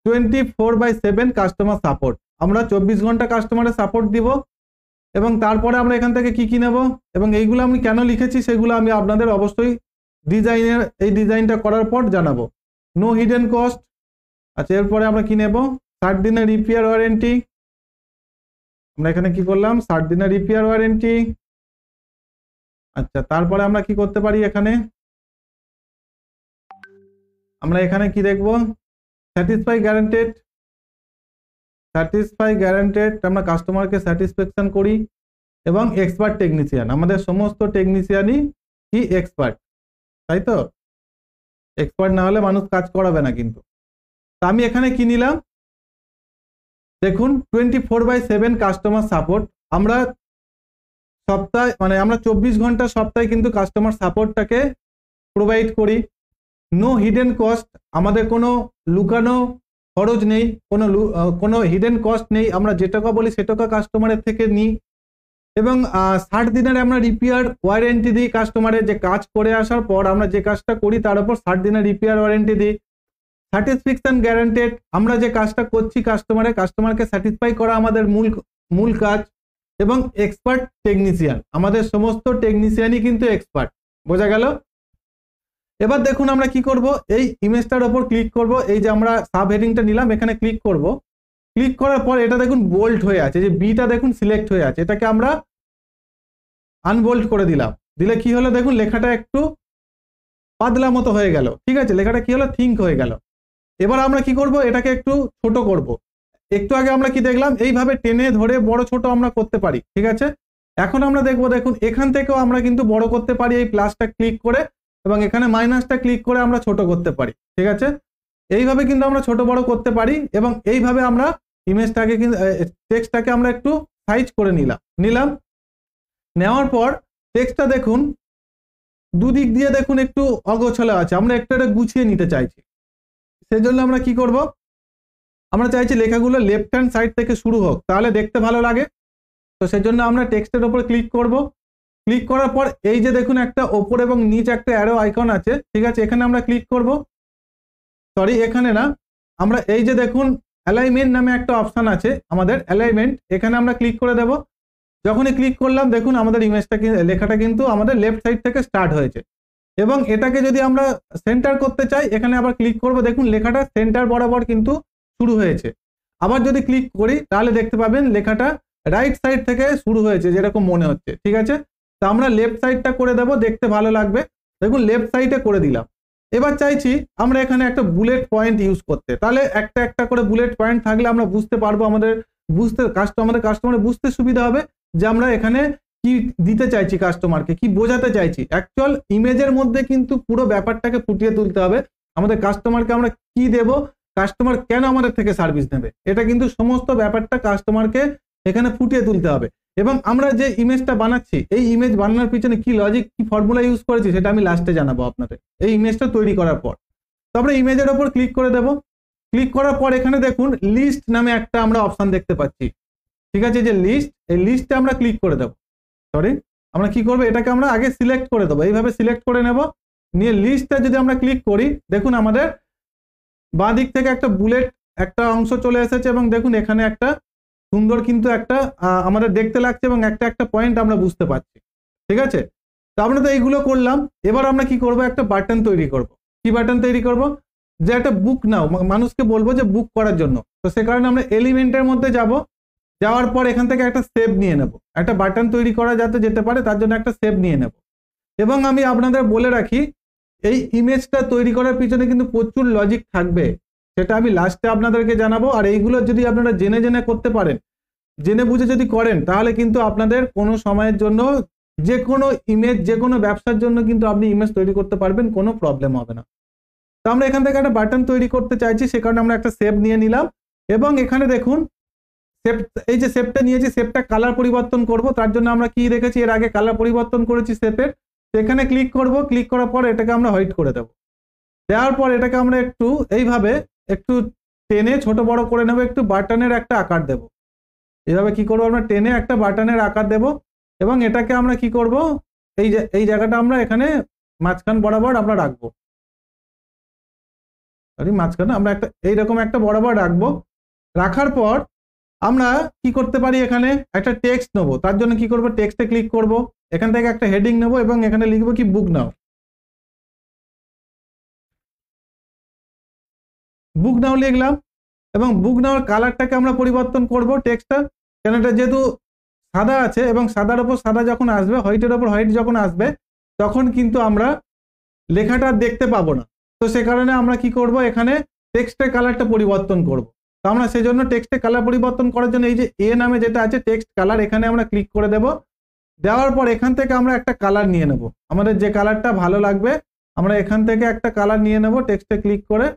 24/7 কাস্টমার সাপোর্ট। আমরা 24 ঘন্টা কাস্টমারের সাপোর্ট দিব। এবং তারপরে আমরা এখান থেকে কি কি নেব এবং এইগুলো আমি কেন লিখেছি সেগুলো আমি আপনাদের অবশ্যই এই ডিজাইনটা করার পর জানাবো। No hidden cost. আচ্ছা, এরপরে আমরা কি নেব, 60 দিনের রিপেয়ার ওয়ারেন্টি। আমরা এখানে কি করলাম, 60 দিনের রিপেয়ার ওয়ারেন্টি। আচ্ছা, তারপরে আমরা কি করতে পারি, এখানে আমরা এখানে কি দেখব, স্যাটিসফাই গ্যারান্টেড। আমরা কাস্টমারকে স্যাটিসফ্যাকশন করি এবং এক্সপার্ট টেকনিশিয়ান। আমাদের সমস্ত টেকনিশিয়ানই কি এক্সপার্ট, তাই তো? এক্সপার্ট না হলে মানুষ কাজ করাবে না কিন্তু। তা আমি এখানে কি নিলাম, দেখুন 24/7 কাস্টমার সাপোর্ট। আমরা সপ্তাহে আমরা 24 ঘন্টা সপ্তাহে কিন্তু কাস্টমার সাপোর্টটাকে প্রোভাইড করি। নো হিডেন কস্ট, আমাদের কোনো লুকানো খরচ নেই, কোনো হিডেন কস্ট নেই। আমরা যে টাকা বলি সে টাকা কাস্টমারের থেকে নিই। এবং 60 দিনের আমরা রিপেয়ার ওয়ারেন্টি দিই কাস্টমারের, যে কাজ করে আসার পর আমরা যে কাজটা করি তার উপর 60 দিনের রিপেয়ার ওয়ারেন্টি দিই। স্যাটিসফ্যাকশন গ্যারান্টেড, আমরা যে কাজটা করছি কাস্টমারকে স্যাটিসফাই করা আমাদের মূল কাজ। এবং এক্সপার্ট টেকনিশিয়ান, আমাদের সমস্ত টেকনিশিয়ানই কিন্তু এক্সপার্ট। বোঝা গেল? এবার দেখুন আমরা কি করব, এই ইমেজটার উপর ক্লিক করব, এই যে আমরা সাব হেডিংটা নিলাম এখানে ক্লিক করব। ক্লিক করার পর এটা দেখুন বোল্ড হয়ে আছে, যে বিটা দেখুন সিলেক্ট হয়ে আছে, এটাকে আমরা আনবোল্ড করে দিলাম। দিলে কি হলো দেখুন লেখাটা একটু পাতলা মতো হয়ে গেল। ঠিক আছে, লেখাটা কি হলো থিঙ্ক হয়ে গেল। এবার আমরা কি করব, এটাকে একটু ছোট করব। একটু আগে আমরা কি দেখলাম, এইভাবে টেনে ধরে বড় ছোট আমরা করতে পারি। ঠিক আছে, এখন আমরা দেখব, দেখুন এখান থেকেও আমরা কিন্তু বড় করতে পারি এই প্লাসটা ক্লিক করে, এবং এখানে মাইনাসটা ক্লিক করে আমরা ছোট করতে পারি। ঠিক আছে, এইভাবে কিন্তু আমরা ছোট বড় করতে পারি। এবং এইভাবে আমরা ইমেজটাকে কিন্তু টেক্সটটাকে আমরা একটু সাইজ করে নিলাম। নেওয়ার পর টেক্সটটা দেখুন দুদিক দিয়ে দেখুন একটু অগোছালো আছে, আমরা একটু এটা গুছিয়ে নিতে চাইছি। সেজন্য আমরা কি করব, আমরা চাইছি লেখাগুলো লেফট হ্যান্ড সাইড থেকে শুরু হোক, তাহলে দেখতে ভালো লাগে। তো সেজন্য আমরা টেক্সটের উপর ক্লিক করব। ক্লিক করার পর এই যে দেখুন একটা ওপর এবং নিচ একটা অ্যারো আইকন আছে। ঠিক আছে, এখানে আমরা ক্লিক করব। সরি, এখানে না, আমরা এই যে দেখুন অ্যালাইনমেন্ট নামে একটা অপশন আছে আমাদের, অ্যালাইনমেন্ট, এখানে আমরা ক্লিক করে দেব। যখনই ক্লিক করলাম দেখুন আমাদের ইমেজটা লেখাটা কিন্তু আমাদের লেফট সাইড থেকে স্টার্ট হয়েছে। এবং এটাকে যদি আমরা সেন্টার করতে চাই এখানে আবার ক্লিক করব, দেখুন লেখাটা সেন্টার বরাবর কিন্তু শুরু হয়েছে। আবার যদি ক্লিক করি তাহলে দেখতে পাবেন লেখাটা রাইট সাইড থেকে শুরু হয়েছে যেরকম মনে হচ্ছে। ঠিক আছে, তো আমরা লেফট সাইডটা করে দেব, দেখতে ভালো লাগবে। দেখুন লেফট সাইডে করে দিলাম। এবার চাইছি আমরা এখানে একটা বুলেট পয়েন্ট ইউজ করতে, তাহলে একটা একটা করে বুলেট পয়েন্ট থাকলে আমরা বুঝতে পারবো, আমাদের কাস্টমারের বুঝতে সুবিধা হবে যে আমরা এখানে কি দিতে চাইছি, কাস্টমারকে কি বোঝাতে চাইছি। অ্যাকচুয়াল ইমেজের মধ্যে কিন্তু পুরো ব্যাপারটাকে ফুটিয়ে তুলতে হবে, আমাদের কাস্টমারকে আমরা কি দেব, কাস্টমার কেন আমাদের থেকে সার্ভিস নেবে, এটা কিন্তু সমস্ত ব্যাপারটা কাস্টমারকে এখানে ফুটিয়ে তুলতে হবে। এবং আমরা যে ইমেজটা বানাচ্ছি এই ইমেজ বানানোর পিছনে কি লজিক, কি ফর্মুলা ইউজ করেছি সেটা আমি লাস্টে জানাবো আপনাদের, এই ইমেজটা তৈরি করার পর। তো আমরা ইমেজের ওপর ক্লিক করে দেব। ক্লিক করার পর এখানে দেখুন লিস্ট নামে একটা আমরা অপশন দেখতে পাচ্ছি। ঠিক আছে, যে লিস্ট, এই লিস্টে আমরা ক্লিক করে দেব। সরি, আমরা কি করবো, এটাকে আমরা আগে সিলেক্ট করে দেবো, এইভাবে সিলেক্ট করে নেব। নিয়ে লিস্টটা যদি আমরা ক্লিক করি দেখুন আমাদের বাঁ দিক থেকে একটা বুলেট একটা অংশ চলে এসেছে, এবং দেখুন এখানে একটা সুন্দর কিন্তু একটা আমাদের দেখতে লাগছে, এবং একটা একটা পয়েন্ট আমরা বুঝতে পারছি। ঠিক আছে, তো আমরা তো এইগুলো করলাম। এবার আমরা কি করব, একটা বাটন তৈরি করব। কি বাটন তৈরি করব, যে একটা বুক নাও, মানুষকে বলবো যে বুক করার জন্য। তো সে কারণে আমরা এলিমেন্টের মধ্যে যাব, যাওয়ার পর এখান থেকে একটা সেভ নিয়ে নেব, একটা বাটন তৈরি করা যাতে যেতে পারে তার জন্য একটা সেভ নিয়ে নেব। এবং আমি আপনাদের বলে রাখি এই ইমেজটা তৈরি করার পিছনে কিন্তু প্রচুর লজিক থাকবে, সেটা আমি লাস্টে আপনাদেরকে জানাবো। আর এইগুলো যদি আপনারা জেনে জেনে করতে পারেন, জেনে বুঝে যদি করেন, তাহলে কিন্তু আপনাদের কোনো সময়ের জন্য যে কোনো ইমেজ, যে কোনো ব্যবসার জন্য কিন্তু আপনি ইমেজ তৈরি করতে পারবেন, কোনো প্রবলেম হবে না। তো আমরা এখান থেকে একটা বাটন তৈরি করতে চাইছি, সে কারণে আমরা একটা সেভ নিয়ে নিলাম। এবং এখানে দেখুন এই যে শেপটা নিয়েছি, শেপটা কালার পরিবর্তন করব, তার জন্য আমরা কি রেখেছি, এর আগে কালার পরিবর্তন করেছি শেপের। এখানে ক্লিক করব, ক্লিক করার পর এটাকে আমরা হোয়াইট করে দেব। দেওয়ার পর এটাকে আমরা একটু এইভাবে একটু টেনে ছোট বড় করে নেব, একটু বাটনের একটা আকার দেব। এইভাবে কি করবো, আমরা টেনে একটা বাটনের আকার দেব। এবং এটাকে আমরা কি করব, এই জায়গাটা আমরা এখানে মাঝখান বরাবর আমরা রাখবো। সরি, মাঝখানে আমরা একটা এইরকম একটা বরাবর রাখবো। রাখার পর আমরা কি করতে পারি, এখানে একটা টেক্সট নেব, তার জন্য কি করব, টেক্সটে ক্লিক করব, এখান থেকে একটা হেডিং নেব এবং এখানে লিখবো কি বুক নাও। বুক নাও লিখলাম। এবং বুক নাওয়ার কালারটাকে আমরা পরিবর্তন করব টেক্সটটা, কেন এটা যেহেতু সাদা আছে এবং সাদার ওপর সাদা যখন আসবে, হোয়াইটের ওপর হোয়াইট যখন আসবে, তখন কিন্তু আমরা লেখাটা দেখতে পাবো না। তো সে কারণে আমরা কি করব, এখানে টেক্সটের কালারটা পরিবর্তন করব। তো আমরা সেজন্য টেক্সটে কালার পরিবর্তন করার জন্য এই যে এ নামে যেটা আছে টেক্সট কালার, এখানে আমরা ক্লিক করে দেব। দেওয়ার পর এখান থেকে আমরা একটা কালার নিয়ে নেব, আমাদের যে কালারটা ভালো লাগবে আমরা এখান থেকে একটা কালার নিয়ে নেব। টেক্সটে ক্লিক করে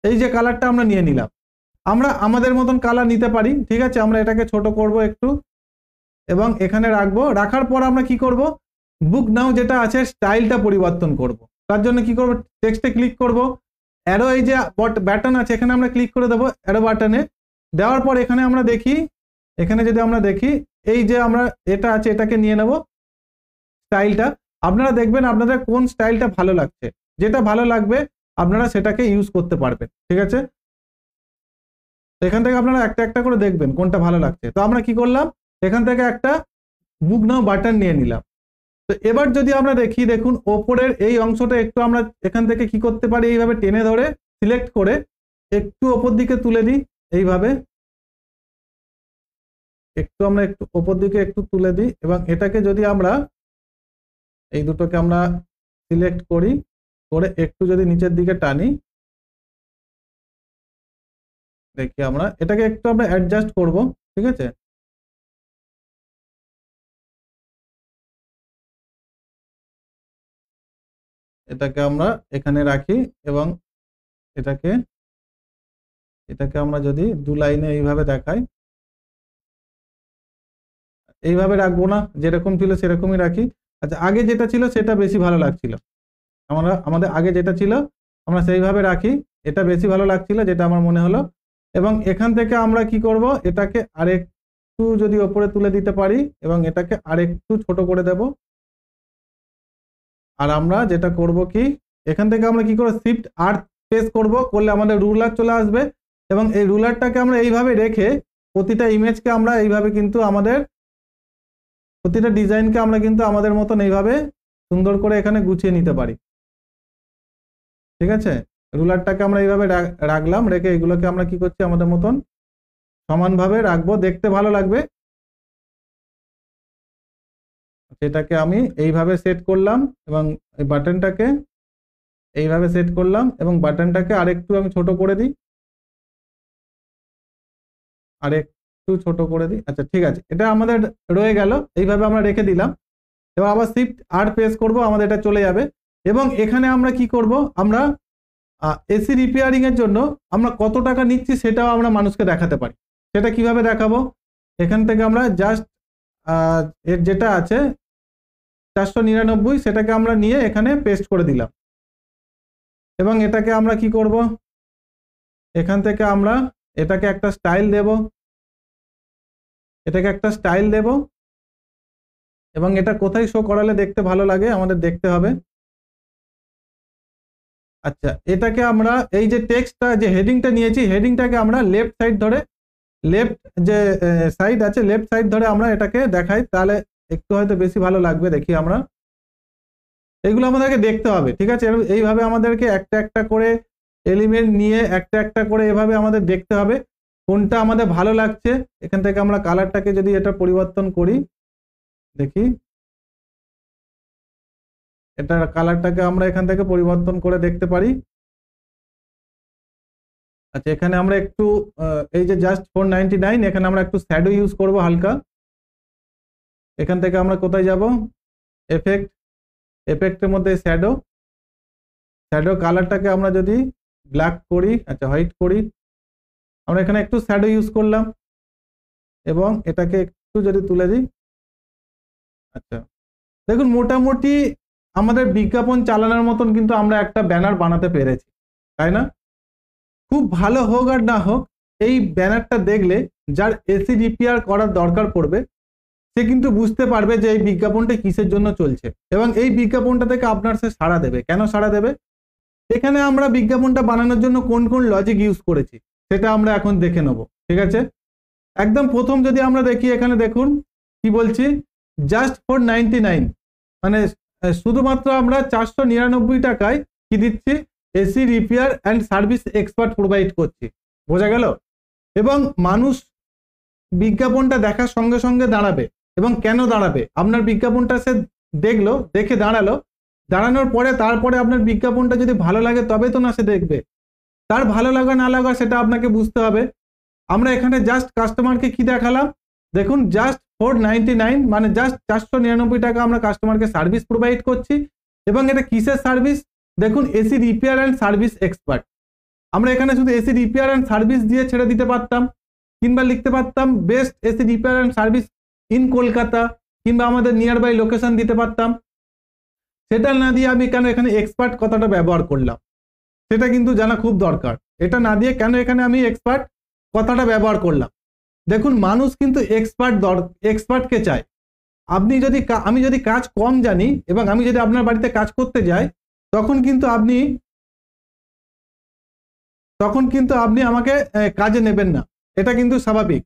এই যে কালারটা আমরা নিয়ে নিলাম, আমরা আমাদের মতন কালার নিতে পারি। ঠিক আছে, আমরা এটাকে ছোট করব একটু এবং এখানে রাখবো। রাখার পর আমরা কি করব, বুক নাও যেটা আছে স্টাইলটা পরিবর্তন করব। তার জন্য কি করব, টেক্সটে ক্লিক করব, অ্যারো এই যে বাটন আছে এখানে আমরা ক্লিক করে দেবো, অ্যারো বাটনে। দেওয়ার পর এখানে আমরা দেখি, এখানে যদি আমরা দেখি এই যে আমরা এটা আছে এটাকে নিয়ে নেব স্টাইলটা। আপনারা দেখবেন আপনাদের কোন স্টাইলটা ভালো লাগছে, যেটা ভালো লাগবে আপনারা সেটাকে ইউজ করতে পারবেন, ঠিক আছে। এখান থেকে আপনারা একটা একটা করে দেখবেন কোনটা ভালো লাগছে। তো আমরা কি করলাম, এখান থেকে একটা বুক নাও বাটন নিয়ে নিলাম। তো এবার যদি আমরা দেখি, দেখুন ওপরের এই অংশটা একটু আমরা এখান থেকে কি করতে পারি, এইভাবে টেনে ধরে সিলেক্ট করে একটু ওপর দিকে তুলে দিই, এইভাবে একটু আমরা একটু ওপর দিকে একটু তুলে দিই, এবং এটাকে যদি আমরা এই দুটোকে আমরা সিলেক্ট করি, করে একটু যদি নিচের দিকে টানি, দেখি আমরা এটাকে একটু আমরা অ্যাডজাস্ট করব, ঠিক আছে। এটাকে আমরা এখানে রাখি, এবং এটাকে এটাকে আমরা যদি দু লাইনে এইভাবে দেখাই, এইভাবে রাখবো না, যেরকম ছিল সেরকমই রাখি। আচ্ছা, আগে যেটা ছিল সেটা বেশি ভালো লাগছিল, আমাদের আগে যেটা ছিল আমরা সেইভাবে রাখি, এটা বেশি ভালো লাগছিল যেটা আমার মনে হলো। এবং এখান থেকে আমরা কি করব, এটাকে আরেকটু যদি ওপরে তুলে দিতে পারি, এবং এটাকে আরেকটু ছোট করে দেব। আর আমরা যেটা করব কি, এখান থেকে আমরা কি করব, শিফট আর প্রেস করব, করলে আমাদের রুলার চলে আসবে, এবং এই রুলারটাকে আমরা এইভাবে রেখে প্রতিটা ইমেজকে আমরা এইভাবে কিন্তু আমাদের প্রতিটা ডিজাইনকে আমরা কিন্তু আমাদের মতন এইভাবে সুন্দর করে এখানে গুছিয়ে নিতে পারি, ঠিক আছে। রুলারটাকে আমরা এইভাবে রাখলাম, রেখে এগুলোকে আমরা কি করছি আমাদের মতন সমানভাবে রাখবো, দেখতে ভালো লাগবে। সেটাকে আমি এইভাবে সেট করলাম, এবং এই বাটনটাকে এইভাবে সেট করলাম, এবং বাটনটাকে আরেকটু আমি ছোট করে দিই, আরেকটু ছোট করে দিই। আচ্ছা, ঠিক আছে, এটা আমাদের রয়ে গেল, এইভাবে আমরা রেখে দিলাম। এবার আবার শিফট আর প্রেস করব, আমাদের এটা চলে যাবে। এবং এখানে আমরা কি করব, আমরা এসি রিপেয়ারিং এর জন্য আমরা কত টাকা নিচ্ছি সেটাও আমরা মানুষকে দেখাতে পারি। সেটা কিভাবে দেখাবো, এখান থেকে আমরা জাস্ট এর যেটা আছে 499 সেটাকে আমরা নিয়ে এখানে পেস্ট করে দিলাম। এবং এটাকে আমরা কি করব, এখান থেকে আমরা এটাকে একটা স্টাইল দেব, এটাকে একটা স্টাইল দেব, এবং এটা কোথায় শো করালে দেখতে ভালো লাগে আমাদের দেখতে হবে। আচ্ছা, এটাকে আমরা এই যে টেক্সটটা যে হেডিংটা নিয়েছি, হেডিংটাকে আমরা লেফট সাইড ধরে, লেফট যে সাইড আছে লেফট সাইড ধরে আমরা এটাকে দেখাই, তাহলে একটু হয়তো বেশি ভালো লাগবে। দেখি আমরা এগুলো আমাদেরকে দেখতে হবে, ঠিক আছে। এইভাবে আমাদেরকে একটা একটা করে এলিমেন্ট নিয়ে একটা একটা করে এভাবে আমাদের দেখতে হবে কোনটা আমাদের ভালো লাগছে। এখান থেকে আমরা কালারটাকে যদি এটা পরিবর্তন করি, দেখি এটার কালারটাকে আমরা এখান থেকে পরিবর্তন করে দেখতে পারি। আচ্ছা, এখানে আমরা একটু এই যে জাস্ট 499, এখানে আমরা একটু শ্যাডো ইউজ করব হালকা। এখান থেকে আমরা কোথায় যাব, এফেক্ট, এফেক্টের মধ্যে শ্যাডো, শ্যাডো কালারটাকে আমরা যদি ব্ল্যাক করি, আচ্ছা হোয়াইট করি, আমরা এখানে একটু শ্যাডো ইউজ করলাম, এবং এটাকে একটু যদি তুলে দিই। আচ্ছা, দেখুন মোটামুটি আমাদের বিজ্ঞাপন চালানোর মতন কিন্তু আমরা একটা ব্যানার বানাতে পেরেছি, তাই না? খুব ভালো হোক আর না হোক, এই ব্যানারটা দেখলে যার এসি রিপেয়ার করার দরকার পড়বে সে কিন্তু বুঝতে পারবে যে এই বিজ্ঞাপনটা কিসের জন্য চলছে, এবং এই বিজ্ঞাপনটা থেকে আপনার সে সাড়া দেবে। কেন সাড়া দেবে, এখানে আমরা বিজ্ঞাপনটা বানানোর জন্য কোন কোন লজিক ইউজ করেছি সেটা আমরা এখন দেখে নেব, ঠিক আছে। একদম প্রথম যদি আমরা দেখি, এখানে দেখুন কি বলছি, জাস্ট 499, মানে শুধুমাত্র আমরা 499 টাকায় কি দিচ্ছি, AC repair and service expert provide করছি, বোঝা গেল। এবং মানুষ বিজ্ঞাপনটা দেখার সঙ্গে সঙ্গে দাঁড়াবে, এবং কেন দাঁড়াবে, আপনার বিজ্ঞাপনটা সে দেখলো, দেখে দাঁড়ালো, দাঁড়ানোর পরে তারপরে আপনার বিজ্ঞাপনটা যদি ভালো লাগে তবে তো না সে দেখবে। তার ভালো লাগা না লাগা সেটা আপনাকে বুঝতে হবে। আমরা এখানে জাস্ট কাস্টমারকে কি দেখালাম, দেখুন জাস্ট 499, মানে জাস্ট 499 টাকা আমরা কাস্টমারকে সার্ভিস প্রোভাইড করছি। এবং এটা কিসের সার্ভিস, দেখুন AC repair and service expert. আমরা এখানে শুধু এসি রিপেয়ার অ্যান্ড সার্ভিস দিয়ে ছেড়ে দিতে পারতাম, কিংবা লিখতে পারতাম best AC repair and service in Kolkata, কিংবা আমাদের নিয়ার বাই লোকেশন দিতে পারতাম। সেটা না দিয়ে আমি কেন এখানে এক্সপার্ট কথাটা ব্যবহার করলাম সেটা কিন্তু জানা খুব দরকার। এটা না দিয়ে কেন এখানে আমি এক্সপার্ট কথাটা ব্যবহার করলাম, দেখুন মানুষ কিন্তু এক্সপার্টকে চায়। আমি যদি কাজ কম জানি এবং আমি যদি আপনার বাড়িতে কাজ করতে যাই, তখন কিন্তু আপনি আমাকে কাজে নেবেন না, এটা কিন্তু স্বাভাবিক।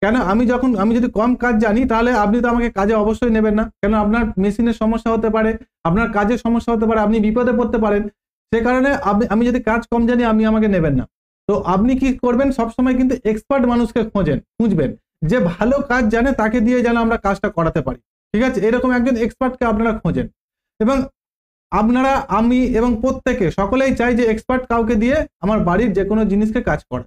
কেন আমি যদি কম কাজ জানি তাহলে আপনি তো আমাকে কাজে অবশ্যই নেবেন না, কেন আপনার মেশিনের সমস্যা হতে পারে, আপনার কাজের সমস্যা হতে পারে, আপনি বিপদে পড়তে পারেন। সে কারণে আমি যদি কাজ কম জানি আপনি আমাকে নেবেন না। তো আপনি কি করবেন, সবসময় কিন্তু এক্সপার্ট মানুষকে খুঁজবেন, যে ভালো কাজ জানে তাকে দিয়ে যেন আমরা কাজটা করাতে পারি, ঠিক আছে? এরকম একজন এক্সপার্টকে আপনারা খোঁজেন। এবং আমি এবং প্রত্যেকে সকলেই চাই যে এক্সপার্ট কাউকে দিয়ে আমার বাড়ির যে কোনো জিনিসকে কাজ করে।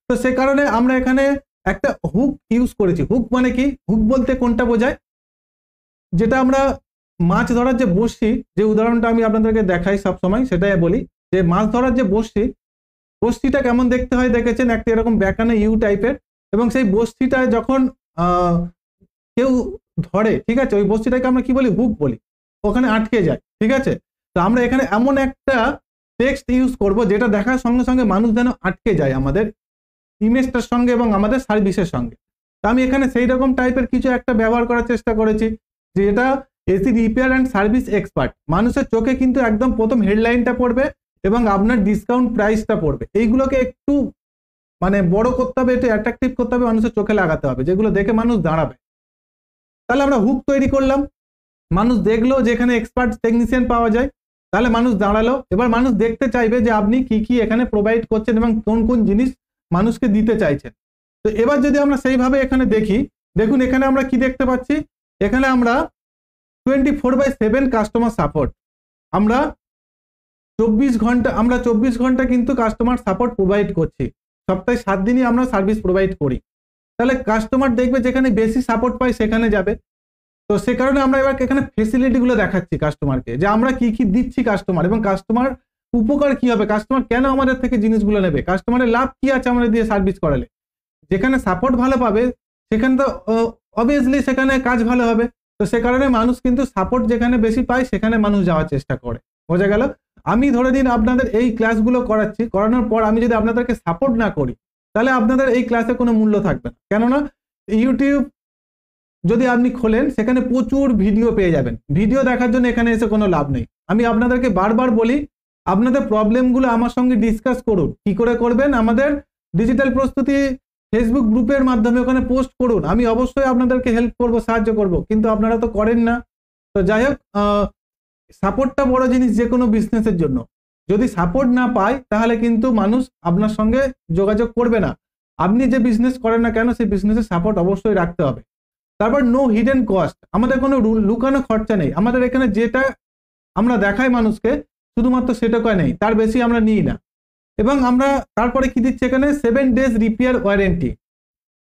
তো সে কারণে আমরা এখানে একটা হুক ইউজ করেছি। হুক মানে কি? হুক বলতে কোনটা বোঝায়? যেটা আমরা মাছ ধরার যে বড়শি, যে উদাহরণটা আমি আপনাদেরকে দেখাই সবসময়, সেটাই বলি যে মাছ ধরার যে বড়শিটা কেমন দেখতে হয় দেখেছেন, একটা এরকম বেঁকানো ইউ টাইপের, এবং সেই বড়শিটা যখন কেউ ধরে, ঠিক আছে, ওই বড়শিটাকে আমরা কি বলি? হুক বলি। ওখানে আটকে যায়, ঠিক আছে? তো আমরা এখানে এমন একটা টেক্সট ইউজ করব যেটা দেখার সঙ্গে সঙ্গে মানুষ যেন আটকে যায় আমাদের ইমেজটার সঙ্গে এবং আমাদের সার্ভিসের সঙ্গে। তো আমি এখানে সেই রকম টাইপের কিছু একটা ব্যবহার করার চেষ্টা করেছি, যে এটা AC repair and service expert. মানুষের চোখে কিন্তু একদম প্রথম হেডলাইনটা পড়বে এবং আপনার ডিসকাউন্ট প্রাইসটা পড়বে। এইগুলোকে একটু মানে বড় করতে হবে, একটু অ্যাট্রাকটিভ করতে হবে, মানুষের চোখে লাগাতে হবে, যেগুলো দেখে মানুষ দাঁড়াবে। তাহলে আমরা হুক তৈরি করলাম, মানুষ দেখলো যে এখানে এক্সপার্ট টেকনিশিয়ান পাওয়া যায়, তাহলে মানুষ দাঁড়ালো। এবার মানুষ দেখতে চাইবে যে আপনি কি কি এখানে প্রোভাইড করছেন এবং কোন কোন জিনিস মানুষকে দিতে চাইছেন। তো এবার যদি আমরা সেইভাবে এখানে দেখি, দেখুন এখানে আমরা কি দেখতে পাচ্ছি, এখানে আমরা 24/7 কাস্টমার সাপোর্ট, আমরা 24 ঘন্টা কিন্তু কাস্টমার সাপোর্ট প্রোভাইড করছি। সপ্তাহে 7 দিনই আমরা সার্ভিস প্রোভাইড করি। তাহলে কাস্টমার দেখবে যেখানে বেশি সাপোর্ট পায় সেখানে যাবে। তো সে কারণে আমরা এবার এখানে ফেসিলিটিগুলো দেখাচ্ছি কাস্টমারকে, যে আমরা কি কি দিচ্ছি কাস্টমার, এবং কাস্টমার উপকার কি হবে, কাস্টমার কেন আমাদের থেকে জিনিসগুলো নেবে, কাস্টমারের লাভ কি আছে আমাদের দিয়ে সার্ভিস করালে। যেখানে সাপোর্ট ভালো পাবে সেখানে তো অবভিয়াসলি সেখানে কাজ ভালো হবে। তো সে কারণে মানুষ কিন্তু সাপোর্ট যেখানে বেশি পায় সেখানে মানুষ যাওয়ার চেষ্টা করে। বোঝা গেল? আমি ধরে দিন আপনাদের এই ক্লাসগুলো করানোর পর আমি যদি আপনাদেরকে সাপোর্ট না করি, তাহলে আপনাদের এই ক্লাসে কোনো মূল্য থাকবে না। কেননা ইউটিউব যদি আপনি খোলেন সেখানে প্রচুর ভিডিও পেয়ে যাবেন, ভিডিও দেখার জন্য এখানে এসে কোনো লাভ নেই। আমি আপনাদেরকে বারবার বলি, আপনাদের প্রবলেমগুলো আমার সঙ্গে ডিসকাস করুন। কি করে করবেন? আমাদের ডিজিটাল প্রস্তুতি ফেসবুক গ্রুপের মাধ্যমে ওখানে পোস্ট করুন, আমি অবশ্যই আপনাদেরকে হেল্প করব, সাহায্য করব, কিন্তু আপনারা তো করেন না। তো যাই হোক, সাপোর্টটা বড় জিনিস যে কোনো বিজনেসের জন্য। যদি সাপোর্ট না পায় তাহলে কিন্তু মানুষ আপনার সঙ্গে যোগাযোগ করবে না। আপনি যে বিজনেস করেন না কেন সেই বিজনেসের সাপোর্ট অবশ্যই রাখতে হবে। তারপর নো হিডেন কস্ট, আমাদের কোনো লুকানো খরচা নেই। আমাদের এখানে যেটা আমরা দেখাই মানুষকে শুধুমাত্র সেটাকে নেই, তার বেশি আমরা নিই না। এবং আমরা তারপরে কি দিচ্ছি এখানে 7 days রিপেয়ার ওয়ারেন্টি।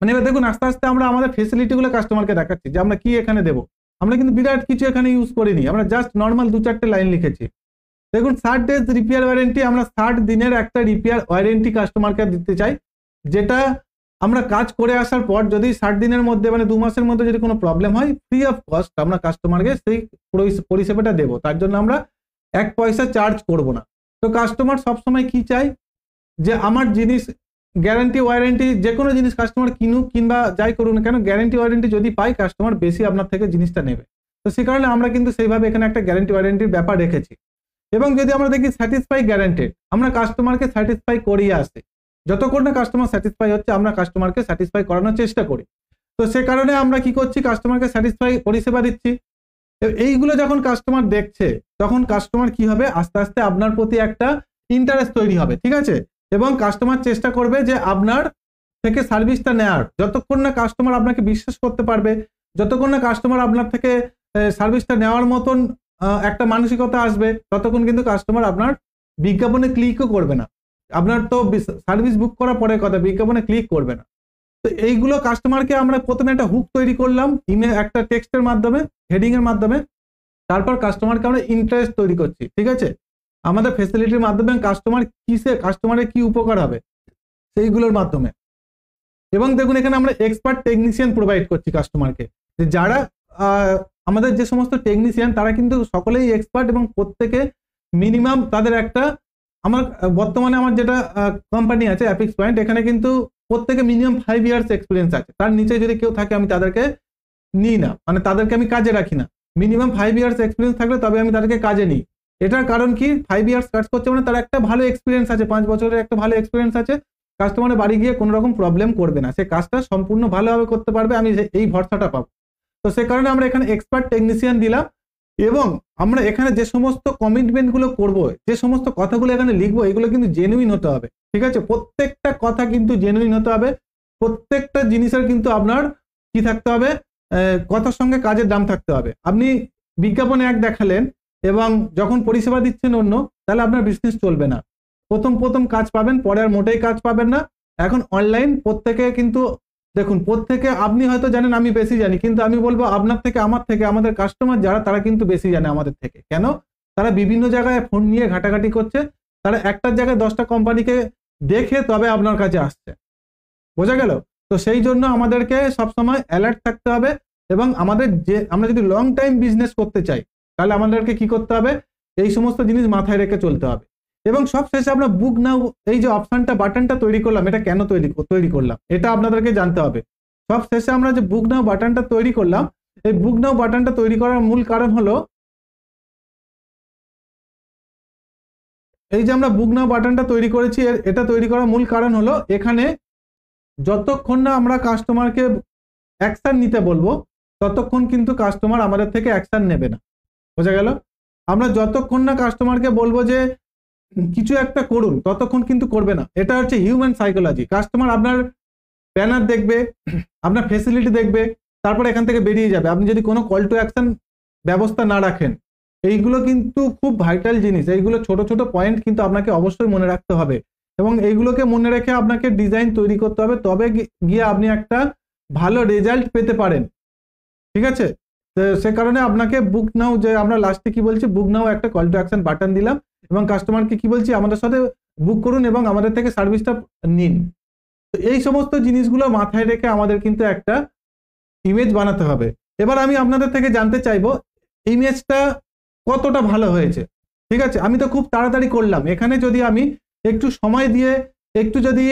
মানে এবার দেখুন আস্তে আস্তে আমরা আমাদের ফেসিলিটিগুলো কাস্টমারকে দেখাচ্ছি যে আমরা কি এখানে দেবো। আমরা কিন্তু বিরাট কিছু এখানে ইউজ করিনি, আমরা জাস্ট নর্মাল 2-4টে লাইন লিখেছি। দেখুন 60 days রিপেয়ার ওয়ারেন্টি, আমরা 60 দিনের একটা রিপেয়ার ওয়ারেন্টি কাস্টমারকে দিতে চাই, যেটা আমরা কাজ করে আসার পর যদি 60 দিনের মধ্যে মানে 2 মাসের মধ্যে যদি কোনো প্রবলেম হয়, ফ্রি অফ কস্ট আমরা কাস্টমারকে সেই পরিষেবাটা দেবো। তার জন্য আমরা 1 পয়সা চার্জ করব না। তো কাস্টমার সবসময় কি চায়, যে আমার জিনিস গ্যারান্টি ওয়ারেন্টি, যে কোনো জিনিস কাস্টমার কিনুক কিংবা যাই করুন না কেন, গ্যারান্টি ওয়ারেন্টি যদি পাই কাস্টমার বেশি আপনার থেকে জিনিসটা নেবে। তো সে কারণে আমরা কিন্তু সেইভাবে এখানে একটা গ্যারান্টি ওয়ারেন্টির ব্যাপার রেখেছি। এবং যদি আমরা দেখি স্যাটিসফাই গ্যারান্টেড, আমরা কাস্টমারকে স্যাটিসফাই করিয়ে আসি। যতক্ষণ না কাস্টমার স্যাটিসফাই হচ্ছে আমরা কাস্টমারকে স্যাটিসফাই করানোর চেষ্টা করি। তো সে কারণে আমরা কি করছি, কাস্টমারকে স্যাটিসফাই পরিষেবা দিচ্ছি। এইগুলো যখন কাস্টমার দেখছে তখন কাস্টমার কি হবে, আস্তে আস্তে আপনার প্রতি একটা ইন্টারেস্ট তৈরি হবে, ঠিক আছে? এবং কাস্টমার চেষ্টা করবে যে আপনার থেকে সার্ভিসটা নেওয়ার। যতক্ষণ না কাস্টমার আপনাকে বিশ্বাস করতে পারবে, যতক্ষণ না কাস্টমার আপনার থেকে সার্ভিসটা নেওয়ার মতন একটা মানসিকতা আসবে, ততক্ষণ কিন্তু কাস্টমার আপনার বিজ্ঞাপনে ক্লিকও করবে না। আপনার তো সার্ভিস বুক করার পরে কথা, বিজ্ঞাপনে ক্লিক করবে না। তো এইগুলো কাস্টমারকে আমরা প্রথমে একটা হুক তৈরি করলাম, ইমেল একটা টেক্সটের মাধ্যমে, হেডিং এর মাধ্যমে। তারপর কাস্টমারকে আমরা ইন্টারেস্ট তৈরি করছি, ঠিক আছে? আমাদের ফ্যাসিলিটির মাধ্যমে কাস্টমারের কি উপকার হবে সেইগুলোর মাধ্যমে। এবং দেখুন এখানে আমরা এক্সপার্ট টেকনিশিয়ান প্রোভাইড করছি কাস্টমারকে, যে যারা আমাদের যে সমস্ত টেকনিশিয়ান তারা কিন্তু সকলেই এক্সপার্ট, এবং প্রত্যেকে মিনিমাম তাদের একটা বর্তমানে আমার যেটা কোম্পানি আছে অ্যাপিক্স পয়েন্ট, এখানে কিন্তু প্রত্যেকে মিনিমাম 5 ইয়ার্স এক্সপিরিয়েন্স আছে, তার নিচে যদি কেউ থাকে আমি তাদেরকে নিই না, মানে তাদেরকে আমি কাজে রাখি না। মিনিমাম 5 ইয়ার্স এক্সপিরিয়েন্স থাকলে তবে আমি তাদেরকে কাজে নিই। এটার কারণ কি, 5 ইয়ার্স কাজ করছে মানে তার একটা ভালো এক্সপিরিয়েন্স আছে, 5 বছরের একটা ভালো এক্সপিরিয়েন্স আছে, কাস্টমারের বাড়ি গিয়ে কোনো রকম প্রবলেম করবে না, সে কাজটা সম্পূর্ণ ভালোভাবে করতে পারবে, আমি এই ভরসাটা পাবো। তো সে কারণে আমরা এখানে এক্সপার্ট টেকনিশিয়ান দিলাম। এবং আমরা এখানে যে সমস্ত কমিটমেন্ট গুলো করবো, যে সমস্ত কথাগুলো এখানে লিখবো, এগুলো কিন্তু জেনুইন হতে হবে, ঠিক আছে? প্রত্যেকটা কথা কিন্তু জেনুইন হতে হবে, প্রত্যেকটা জিনিসের কিন্তু আপনার কি থাকতে হবে, কথার সঙ্গে কাজের দাম থাকতে হবে। আপনি বিজ্ঞাপনে এক দেখালেন এবং যখন পরিষেবা দিচ্ছেন অন্য, তাহলে আপনার বিজনেস চলবে না। প্রথম প্রথম কাজ পাবেন, পরে আর মোটেই কাজ পাবেন না। এখন অনলাইন প্রত্যেকে কিন্তু দেখুন, প্রত্যেকে, আপনি হয়তো জানেন আমি বেশি জানি, কিন্তু আমি বলবো আপনার থেকে, আমার থেকে, আমাদের কাস্টমার যারা, তারা কিন্তু বেশি জানে আমাদের থেকে। কেন? তারা বিভিন্ন জায়গায় ফোন নিয়ে ঘাটাঘাটি করছে, তারা একটার জায়গায় 10টা কোম্পানিকে দেখে তবে আপনার কাছে আসছে। বোঝা গেল? তো সেই জন্য আমাদেরকে সবসময় অ্যালার্ট থাকতে হবে। এবং আমাদের যে, আমরা যদি লং টাইম বিজনেস করতে চাই, তাহলে আমাদেরকে কি করতে হবে, এই সমস্ত জিনিস মাথায় রেখে চলতে হবে। এবং সব শেষে আমরা বুক নাও, এই যে অপশনটা, বাটনটা তৈরি করলাম, এটা কেন তৈরি করলাম, এটা আপনাদেরকে জানতে হবে। সব শেষে আমরা যে বুক নাও বাটনটা তৈরি করলাম, এই বুক নাও বাটনটা তৈরি করার মূল কারণ হলো, এই যে আমরা বুক নাও বাটনটা তৈরি করেছি, এটা তৈরি করার মূল কারণ হলো, এখানে যতক্ষণ না আমরা কাস্টমারকে অ্যাকশন নিতে বলবো, ততক্ষণ কিন্তু কাস্টমার আমাদের থেকে অ্যাকশন নেবে না। বোঝা গেল? আমরা যতক্ষণ না কাস্টমারকে বলবো যে কিছু একটা করুন, ততক্ষণ কিন্তু করবে না। এটা হচ্ছে হিউম্যান সাইকোলজি। কাস্টমার আপনার ব্যানার দেখবে, আপনার ফেসিলিটি দেখবে, তারপরে এখান থেকে বেরিয়ে যাবে, আপনি যদি কোনো কল টু অ্যাকশন ব্যবস্থা না রাখেন। এইগুলো কিন্তু খুব ভাইটাল জিনিস, এইগুলো ছোট ছোট পয়েন্ট কিন্তু আপনাকে অবশ্যই মনে রাখতে হবে, এবং এইগুলোকে মনে রেখে আপনাকে ডিজাইন তৈরি করতে হবে, তবে গিয়ে আপনি একটা ভালো রেজাল্ট পেতে পারেন। ঠিক আছে? তো সে কারণে আপনাকে বুক নাও, যে আমরা লাস্টে কি বলছি, বুক নাও একটা কল টু অ্যাকশন বাটন দিলাম, এবং কাস্টমারকে কি বলছি, আমাদের সাথে বুক করুন এবং আমাদের থেকে সার্ভিসটা নিন। তো এই সমস্ত জিনিসগুলো মাথায় রেখে আমাদের কিন্তু একটা ইমেজ বানাতে হবে। এবার আমি আপনাদের থেকে জানতে চাইবো, ইমেজটা কতটা ভালো হয়েছে। ঠিক আছে? আমি তো খুব তাড়াতাড়ি করলাম, এখানে যদি আমি একটু সময় দিয়ে, একটু যদি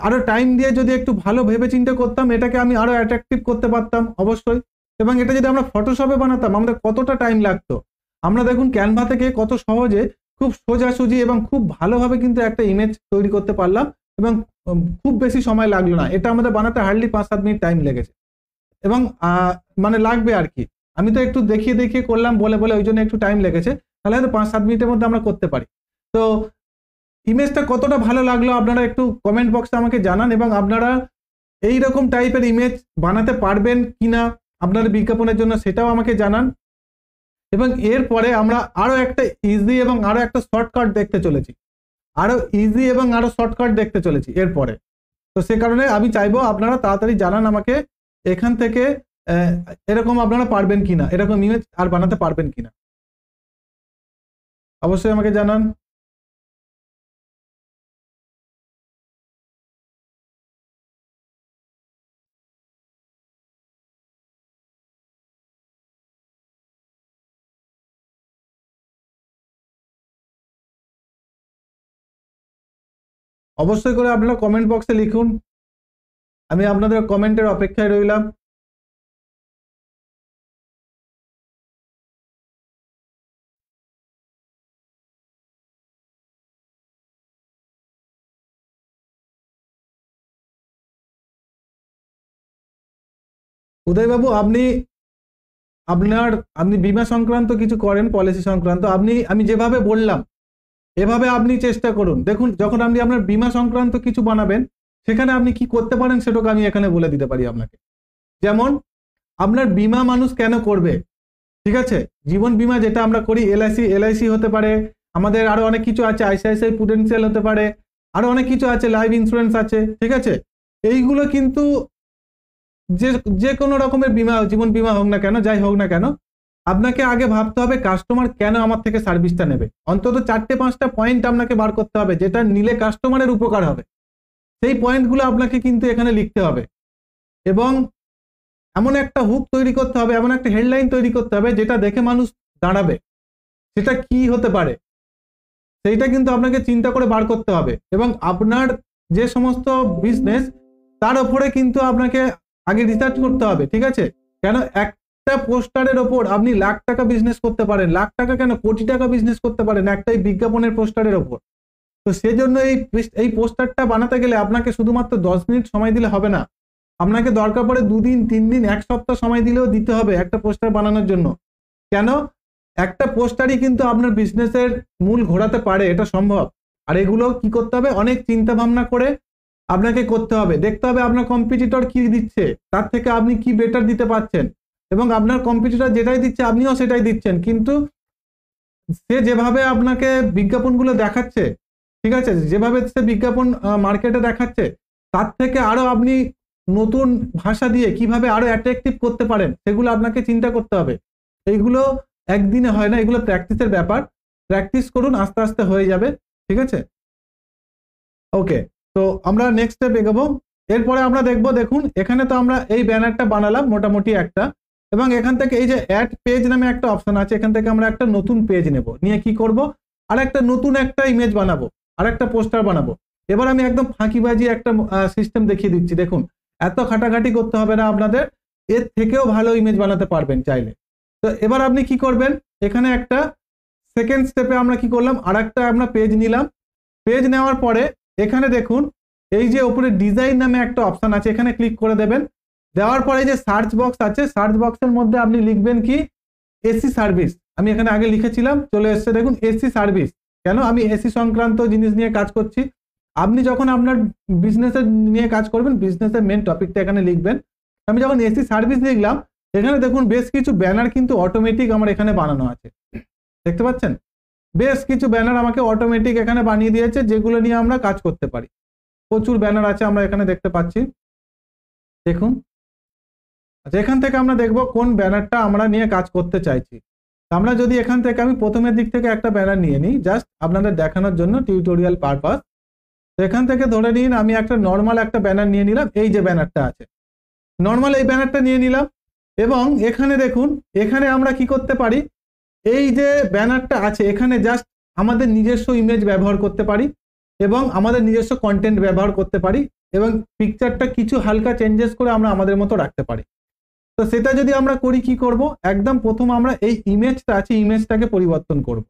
আরো টাইম দিয়ে যদি একটু ভালো ভেবে চিন্তে করতাম, এটাকে আমি আরো অ্যাট্রাকটিভ করতে পারতাম অবশ্যই। এবং এটা যদি আমরা ফটোশপে বানাতাম, আমাদের কতটা টাইম লাগতো। আমরা দেখুন ক্যানভা থেকে কত সহজে, খুব সোজাসুজি এবং খুব ভালোভাবে কিন্তু একটা ইমেজ তৈরি করতে পারলাম, এবং খুব বেশি সময় লাগলো না। এটা আমাদের বানাতে হার্ডলি 5-7 মিনিট টাইম লেগেছে, এবং মানে লাগবে আর কি। আমি তো একটু দেখিয়ে দেখিয়ে করলাম বলে বলে, ওই জন্য একটু টাইম লেগেছে, তাহলে হয়তো 5-7 মিনিটের মধ্যে আমরা করতে পারি। তো ইমেজটা কতটা ভালো লাগলো আপনারা একটু কমেন্ট বক্সে আমাকে জানান, এবং আপনারা এই রকম টাইপের ইমেজ বানাতে পারবেন কিনা আপনাদের বিজ্ঞাপনের জন্য, সেটাও আমাকে জানান। এবং এরপরে আমরা আরো একটা ইজি এবং আরো একটা শর্টকাট দেখতে চলেছি, আরো ইজি এবং আরো শর্টকাট দেখতে চলেছি এরপরে। তো সে কারণে আমি চাইবো আপনারা তাড়াতাড়ি জানান আমাকে এখান থেকে, এরকম আপনারা পারবেন কিনা, এরকম ইমেজ আর বানাতে পারবেন কিনা, অবশ্যই আমাকে জানান। অবশ্যই করে আপনারা কমেন্ট বক্সে লিখুন, আমি আপনাদের কমেন্টের অপেক্ষায় রইলাম। উদয়বাবু, আপনি বীমা সংক্রান্ত কিছু করেন, পলিসি সংক্রান্ত, আমি যেভাবে বললাম এভাবে আপনি চেষ্টা করুন। দেখুন, যখন আপনি আপনার বীমা সংক্রান্ত কিছু বানাবেন, সেখানে আপনি কি করতে পারেন সেটাকে আমি এখানে বলে দিতে পারি আপনাকে। যেমন, আপনার বীমা মানুষ কেন করবে? ঠিক আছে? জীবন বীমা যেটা আমরা করি, এলআইসি হতে পারে, আমাদের আরো অনেক কিছু আছে, আইসিআইসিআই প্রুডেন্সিয়াল হতে পারে, আরো অনেক কিছু আছে, লাইফ ইন্স্যুরেন্স আছে। ঠিক আছে? এইগুলো কিন্তু যে কোনো রকমের বীমা, জীবন বীমা হোক না কেন, যাই হোক না কেন, আপনাকে আগে ভাবতে হবে কাস্টমার কেন আমার থেকে সার্ভিসটা নেবে। অন্তত 4-5টা পয়েন্ট আপনাকে বার করতে হবে, যেটা নিলে কাস্টমারের উপকার হবে। সেই পয়েন্টগুলো আপনাকে কিন্তু এখানে লিখতে হবে, এবং এমন একটা হুক তৈরি করতে হবে, এমন একটা হেডলাইন তৈরি করতে হবে যেটা দেখে মানুষ দাঁড়াবে। সেটা কি হতে পারে সেইটা কিন্তু আপনাকে চিন্তা করে বার করতে হবে। এবং আপনার যে সমস্ত বিজনেস, তার উপরে কিন্তু আপনাকে আগে রিসার্চ করতে হবে, ঠিক আছে? কেন একটা পোস্টারের ওপর আপনি লাখ টাকা বিজনেস করতে পারেন, লাখ টাকা কেন কোটি টাকা বিজনেস করতে পারেন একটাই বিজ্ঞাপনের পোস্টারের ওপর। তো সেজন্য এই পোস্টারটা বানাতে গেলে আপনাকে শুধুমাত্র 10 মিনিট সময় দিলে হবে না, আপনাকে দরকার পড়ে 2 দিন 3 দিন 1 সপ্তাহ সময় দিলেও দিতে হবে একটা পোস্টার বানানোর জন্য। কেন? একটা পোস্টারই কিন্তু আপনার বিজনেসের মূল ঘোরাতে পারে, এটা সম্ভব। আর এগুলো কি করতে হবে, অনেক চিন্তা ভাবনা করে আপনাকে করতে হবে, দেখতে হবে আপনার কম্পিটিটর কি দিচ্ছে, তার থেকে আপনি কি বেটার দিতে পারছেন, এবং আপনার কম্পিটিটর যেটাই দিচ্ছে আপনিও সেটাই দিচ্ছেন, কিন্তু সে যেভাবে আপনাকে বিজ্ঞাপনগুলো দেখাচ্ছে, ঠিক আছে, যেভাবে সে বিজ্ঞাপন মার্কেটে দেখাচ্ছে, তার থেকে আরো আপনি নতুন ভাষা দিয়ে কিভাবে আরো অ্যাট্রাকটিভ করতে পারেন সেগুলো আপনাকে চিন্তা করতে হবে। এইগুলো একদিনে হয় না, এগুলো প্র্যাকটিসের ব্যাপার। প্র্যাকটিস করুন, আস্তে আস্তে হয়ে যাবে, ঠিক আছে? ওকে, তো আমরা নেক্সট স্টেপ এগোবো। এরপরে আমরা দেখবো, দেখুন এখানে তো আমরা এই ব্যানারটা বানালাম মোটামুটি একটা, এবং এখান থেকে এই যে অ্যাড পেজ নামে একটা অপশন আছে, এখান থেকে আমরা একটা নতুন পেজ নেব, নিয়ে কি করব, আর একটা নতুন একটা ইমেজ বানাবো, আর একটা পোস্টার বানাবো। এবার আমি একদম ফাঁকিবাজি একটা সিস্টেম দেখিয়ে দিচ্ছি, দেখুন এত খাটাখাটি করতে হবে না আপনাদের, এর থেকেও ভালো ইমেজ বানাতে পারবেন চাইলে। তো এবার আপনি কি করবেন, এখানে একটা সেকেন্ড স্টেপে আমরা কি করলাম, আর একটা আমরা পেজ নিলাম। পেজ নেওয়ার পরে এখানে দেখুন এই যে উপরে ডিজাইন নামে একটা অপশন আছে, এখানে ক্লিক করে দেবেন। দেওয়ার পরে যে সার্চ বক্স আছে, সার্চ বক্সের মধ্যে আপনি লিখবেন কি, এসি সার্ভিস। আমি এখানে আগে লিখেছিলাম, চলে এসছে দেখুন এসি সার্ভিস। কেন? আমি এসি সংক্রান্ত জিনিস নিয়ে কাজ করছি। আপনি যখন আপনার বিজনেসের নিয়ে কাজ করবেন, বিজনেসের মেন টপিকটা এখানে লিখবেন। আমি যখন এসি সার্ভিস লিখলাম, এখানে দেখুন বেশ কিছু ব্যানার কিন্তু অটোমেটিক আমার এখানে বানানো আছে, দেখতে পাচ্ছেন? বেশ কিছু ব্যানার আমাকে অটোমেটিক এখানে বানিয়ে দিয়েছে, যেগুলো নিয়ে আমরা কাজ করতে পারি। প্রচুর ব্যানার আছে আমরা এখানে দেখতে পাচ্ছি, দেখুন। আচ্ছা, এখান থেকে আমরা দেখব কোন ব্যানারটা আমরা নিয়ে কাজ করতে চাইছি। আমরা যদি এখান থেকে আমি প্রথমের দিক থেকে একটা ব্যানার নিয়ে নিই, জাস্ট আপনাদের দেখানোর জন্য, টিউটোরিয়াল পারপাস। তো এখান থেকে ধরে নিন আমি একটা নর্মাল একটা ব্যানার নিয়ে নিলাম, এই যে ব্যানারটা আছে নর্মাল, এই ব্যানারটা নিয়ে নিলাম। এবং এখানে দেখুন, এখানে আমরা কি করতে পারি, এই যে ব্যানারটা আছে এখানে জাস্ট আমাদের নিজস্ব ইমেজ ব্যবহার করতে পারি, এবং আমাদের নিজস্ব কন্টেন্ট ব্যবহার করতে পারি, এবং পিকচারটা কিছু হালকা চেঞ্জেস করে আমরা আমাদের মতো রাখতে পারি। তো সেটা যদি আমরা করি, কি করব, একদম প্রথম আমরা এই ইমেজটা আছে, ইমেজটাকে পরিবর্তন করব।